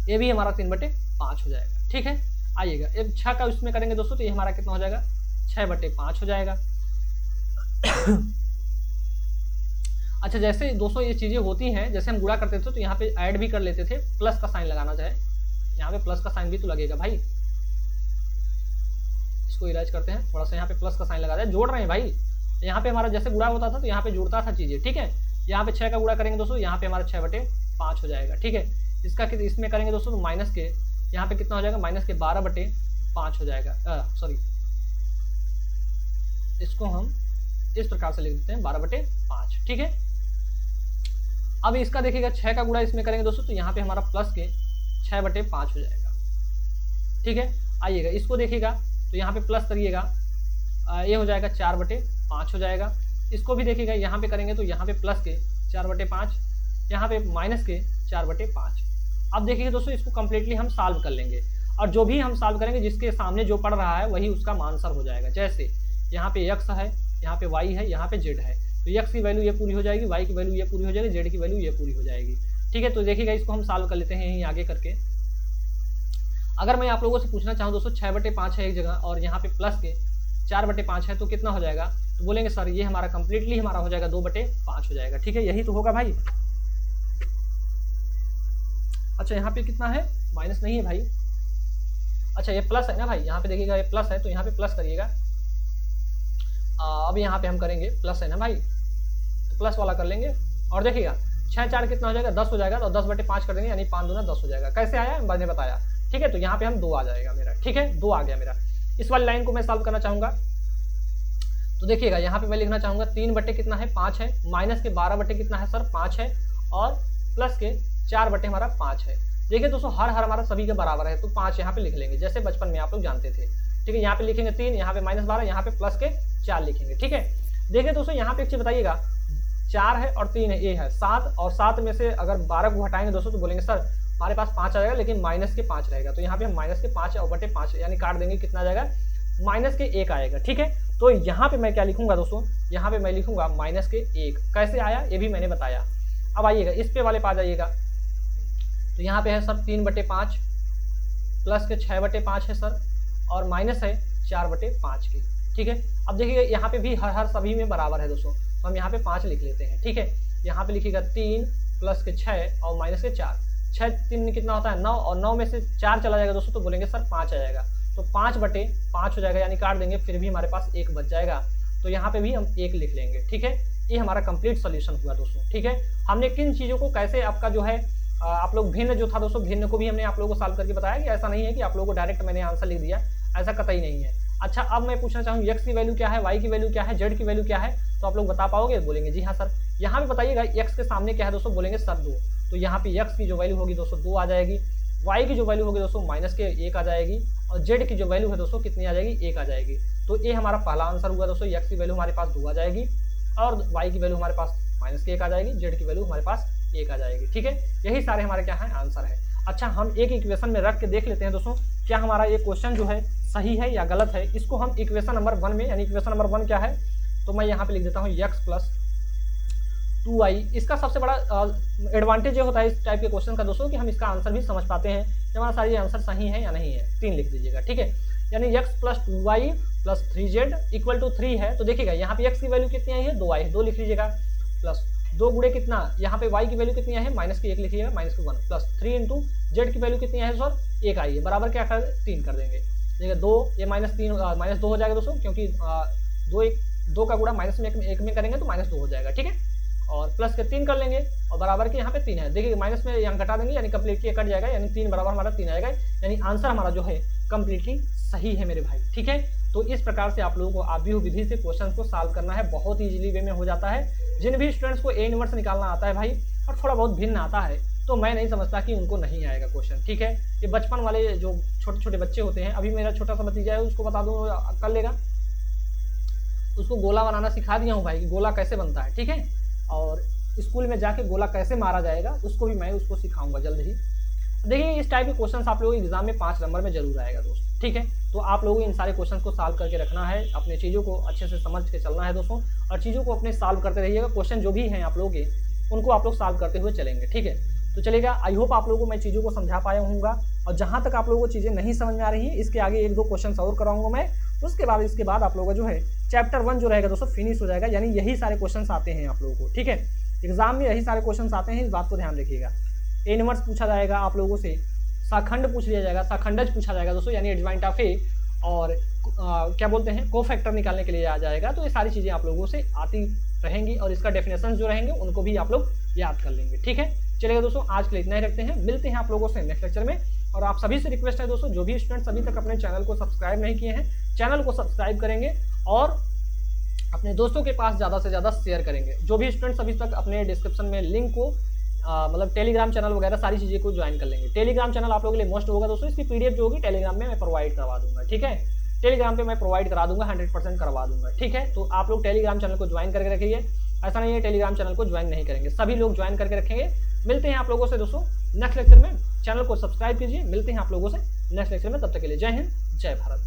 ये भी हमारा 3/5 हो जाएगा, ठीक है। आइएगा अब 6 का उसमें करेंगे दोस्तों, तो ये हमारा कितना हो जाएगा 6/5 हो जाएगा। अच्छा जैसे दोस्तों ये चीज़ें होती हैं, जैसे हम गुणा करते थे तो यहाँ पे ऐड भी कर लेते थे, प्लस का साइन लगाना चाहे, यहाँ पे प्लस का साइन भी तो लगेगा भाई। इसको इरेज करते हैं, थोड़ा सा यहाँ पे प्लस का साइन लगा दें, जोड़ रहे हैं भाई। यहाँ पे हमारा जैसे गुणा होता था तो यहाँ पे जुड़ता था चीज़ें, ठीक है। यहाँ पे 6 का गुणा करेंगे दोस्तों, यहाँ पे हमारा 6/5 हो जाएगा, ठीक है। इसका इसमें करेंगे दोस्तों तो माइनस के, यहाँ पे कितना हो जाएगा, माइनस के 12/5 हो जाएगा, सॉरी इसको हम इस प्रकार से लिख देते हैं 12/5, ठीक है। अब इसका देखिएगा 6 का गुणा इसमें करेंगे दोस्तों, तो यहाँ पे हमारा प्लस के 6/5 हो जाएगा, ठीक है। आइएगा इसको देखिएगा, तो यहाँ पे प्लस करिएगा, ये हो जाएगा 4/5 हो जाएगा। इसको भी देखिएगा, यहाँ पे करेंगे तो यहाँ पे प्लस के 4/5, यहाँ पे माइनस के 4/5। अब देखिए दोस्तों इसको कम्प्लीटली हम सॉल्व कर लेंगे, और जो भी हम सॉल्व करेंगे जिसके सामने जो पड़ रहा है वही उसका आंसर हो जाएगा। जैसे यहाँ पे x है, यहाँ पे y है, यहाँ पे z है, तो x की वैल्यू ये पूरी हो जाएगी, y की वैल्यू ये पूरी हो जाएगी, z की वैल्यू ये पूरी हो जाएगी, ठीक है। तो देखिएगा इसको हम सॉल्व कर लेते हैं यहीं आगे करके। अगर मैं आप लोगों से पूछना चाहूँ दोस्तों 6/5 है एक जगह, और यहाँ पे प्लस के 4/5 है, तो कितना हो जाएगा, तो बोलेंगे सर ये हमारा कंप्लीटली हमारा हो जाएगा 2/5 हो जाएगा, ठीक है। यही तो होगा भाई। अच्छा यहाँ पे कितना है, माइनस नहीं है भाई, अच्छा ये प्लस है ना भाई, यहाँ पे देखिएगा ये प्लस है तो यहाँ पे प्लस करिएगा। अब यहाँ पे हम करेंगे प्लस है ना भाई, तो प्लस वाला कर लेंगे। और देखिएगा 6 4 कितना हो जाएगा 10 हो जाएगा, तो 10/5 कर देंगे यानी 5 दूना 10 हो जाएगा। कैसे आया मैंने बताया, ठीक है। तो यहाँ पे हम 2 आ जाएगा मेरा, ठीक है 2 आ गया मेरा। इस वाली लाइन को मैं सॉल्व करना चाहूँगा, तो देखिएगा यहाँ पे मैं लिखना चाहूँगा 3 बटे कितना है 5 है, माइनस के 12 बटे कितना है सर 5 है, और प्लस के 4 बटे हमारा 5 है। देखिए दोस्तों हर हमारा सभी के बराबर है, तो 5 यहाँ पे लिख लेंगे जैसे बचपन में आप लोग जानते थे, ठीक है। यहाँ पे लिखेंगे 3, यहाँ पे -12, यहाँ पे प्लस के 4 लिखेंगे, ठीक है। देखिए दोस्तों यहाँ पे एक चीज बताइएगा, 4 है और 3 है, ये है 7, और 7 में से अगर 12 को हटाएंगे दोस्तों तो बोलेंगे सर हमारे पास 5 आ जाएगा, लेकिन माइनस के 5 रहेगा, तो यहाँ पे हम माइनस के 5 और बटे 5 यानी काट देंगे, कितना आ जाएगा माइनस के 1 आएगा, ठीक है। तो यहाँ पे मैं क्या लिखूंगा दोस्तों, यहाँ पे मैं लिखूंगा माइनस के 1। कैसे आया ये भी मैंने बताया। अब आइएगा इस पे वाले पे आ जाइएगा, तो यहाँ पे है सर 3/5 प्लस के 6/5 है सर, और माइनस है 4/5 की, ठीक है। अब देखिए यहाँ पे भी हर सभी में बराबर है दोस्तों, तो हम यहाँ पे 5 लिख लेते हैं, ठीक है। यहाँ पे लिखिएगा 3 प्लस के 6 और माइनस के 4, 6 3 कितना होता है 9, और 9 में से 4 चला जाएगा दोस्तों, तो बोलेंगे सर 5 आ जाएगा, तो 5/5 हो जाएगा, यानी काट देंगे फिर भी हमारे पास 1 बच जाएगा, तो यहाँ पे भी हम 1 लिख लेंगे, ठीक है। ये हमारा कंप्लीट सोल्यूशन हुआ दोस्तों, ठीक है। हमने किन चीज़ों को कैसे आपका जो है आप लोग भिन्न जो था दोस्तों, भिन्न को भी हमने आप लोगों को सॉल्व करके बताया कि ऐसा नहीं है कि आप लोगों को डायरेक्ट मैंने आंसर लिख दिया, ऐसा कतई नहीं है। अच्छा अब मैं पूछना चाहूँ x की वैल्यू क्या है, y की वैल्यू क्या है, z की वैल्यू क्या है, तो आप लोग बता पाओगे, बोलेंगे जी हाँ सर। यहाँ पे बताइएगा x के सामने क्या है दोस्तों, बोलेंगे सर 2, तो यहाँ पे x की जो वैल्यू होगी दोस्तों 2 आ जाएगी, y की जो वैल्यू होगी दोस्तों माइनस के 1 आ जाएगी, और z की जो वैल्यू है दोस्तों कितनी आ जाएगी 1 आ जाएगी। तो ये हमारा पहला आंसर हुआ दोस्तों, x की वैल्यू हमारे पास 2 आ जाएगी, और y की वैल्यू हमारे पास माइनस के 1 आ जाएगी, z की वैल्यू हमारे पास 1 आ जाएगी, ठीक है। यही सारे हमारे क्या है आंसर है। अच्छा हम एक इक्वेशन में रख के देख लेते हैं दोस्तों, क्या हमारा ये क्वेश्चन जो है सही है या गलत है। इसको हम इक्वेशन नंबर 1 में, यानी इक्वेशन नंबर 1 क्या है, तो मैं यहाँ पे लिख देता हूँ x + 2y। इसका सबसे बड़ा एडवांटेज ये होता है इस टाइप के क्वेश्चन का दोस्तों कि हम इसका आंसर भी समझ पाते हैं कि हमारा सारे आंसर सही है या नहीं है। 3 लिख दीजिएगा, ठीक है। यानी x + 2y + 3z = 3 है, तो देखिएगा यहाँ पे x की वैल्यू कितनी आई है 2y है, 2 लिख लीजिएगा, प्लस 2 गुणे कितना, यहाँ पे y की वैल्यू कितनी है माइनस के 1 लिखिएगा, माइनस के 1, प्लस 3 इंटू z की वैल्यू कितनी है सर 1 आई है, बराबर क्या कर 3 कर देंगे। देखिए 2 ये -2 हो जाएगा दोस्तों, क्योंकि 2 का गुणा माइनस में 1 में करेंगे तो -2 हो जाएगा, ठीक है। और प्लस के 3 कर लेंगे, और बराबर के यहाँ पे 3 है, देखिए माइनस में यहाँ घटा देंगे यानी कम्प्लीटली कट जाएगा, यानी 3 बराबर हमारा 3 आएगा, यानी आंसर हमारा जो है कम्प्लीटली सही है मेरे भाई, ठीक है। तो इस प्रकार से आप लोगों को आव्यूह विधि से क्वेश्चन को सॉल्व करना है, बहुत इजीली वे में हो जाता है। जिन भी स्टूडेंट्स को ए इनवर्स निकालना आता है भाई, और थोड़ा बहुत भिन्न आता है, तो मैं नहीं समझता कि उनको नहीं आएगा क्वेश्चन, ठीक है। ये बचपन वाले जो छोटे छोटे बच्चे होते हैं, अभी मेरा छोटा सा भतीजा है उसको बता दूँ कर लेगा, उसको गोला बनाना सिखा दिया हूँ भाई कि गोला कैसे बनता है, ठीक है। और स्कूल में जाके गोला कैसे मारा जाएगा उसको भी मैं उसको सिखाऊंगा जल्द ही। देखिए इस टाइप के क्वेश्चंस आप लोगों के एग्जाम में 5 नंबर में जरूर आएगा दोस्तों, ठीक है। तो आप लोगों को इन सारे क्वेश्चंस को सॉल्व करके रखना है, अपने चीज़ों को अच्छे से समझ के चलना है दोस्तों, और चीज़ों को अपने सॉल्व करते रहिएगा। क्वेश्चन जो भी हैं आप लोगों के उनको आप लोग सॉल्व करते हुए चलेंगे, ठीक है। तो चलेगा, आई होप आप लोगों को मैं चीज़ों को समझा पाया हूँगा, और जहाँ तक आप लोगों को चीज़ें नहीं समझ में आ रही हैं इसके आगे 1-2 क्वेश्चन और कराऊंगा मैं, इसके बाद आप लोगों का जो है चैप्टर 1 जो रहेगा दोस्तों फिनिश हो जाएगा, यानी यही सारे क्वेश्चन आते हैं आप लोगों को, ठीक है। एग्जाम में यही सारे क्वेश्चन आते हैं, इस बात को ध्यान रखिएगा। ए इनवर्स पूछा जाएगा आप लोगों से, शाखंड पूछ लिया जाएगा, शाखंडज पूछा जाएगा दोस्तों, यानी एडजॉइंट ऑफ ए, और क्या बोलते हैं कोफैक्टर निकालने के लिए आ जाएगा। तो ये सारी चीज़ें आप लोगों से आती रहेंगी, और इसका डेफिनेशन जो रहेंगे उनको भी आप लोग याद कर लेंगे, ठीक है। चलिएगा दोस्तों, आज के लिए इतना ही रखते हैं, मिलते हैं आप लोगों से नेक्स्ट लेक्चर में। और आप सभी से रिक्वेस्ट है दोस्तों, जो भी स्टूडेंट्स अभी तक अपने चैनल को सब्सक्राइब नहीं किए हैं, चैनल को सब्सक्राइब करेंगे और अपने दोस्तों के पास ज़्यादा से ज़्यादा शेयर करेंगे। जो भी स्टूडेंट्स अभी तक अपने डिस्क्रिप्शन में लिंक को मतलब टेलीग्राम चैनल वगैरह सारी चीज़ें को ज्वाइन कर लेंगे। टेलीग्राम चैनल आप लोगों के लिए मोस्ट होगा दोस्तों, इसकी पीडीएफ जो होगी टेलीग्राम में मैं प्रोवाइड करवा दूंगा, ठीक है। टेलीग्राम पे मैं प्रोवाइड करा दूंगा, 100% करवा दूंगा, ठीक है। तो आप लोग टेलीग्राम चैनल को ज्वाइन करके रखिए, ऐसा नहीं है टेलीग्राम चैनल को ज्वाइन नहीं करेंगे, सभी लोग ज्वाइन करके रखेंगे। मिलते हैं आप लोगों से दोस्तों नेक्स्ट लेक्चर में, चैनल को सब्सक्राइब कीजिए, मिलते हैं आप लोगों से नेक्स्ट लेक्चर में, तब तक के लिए जय हिंद जय भारत।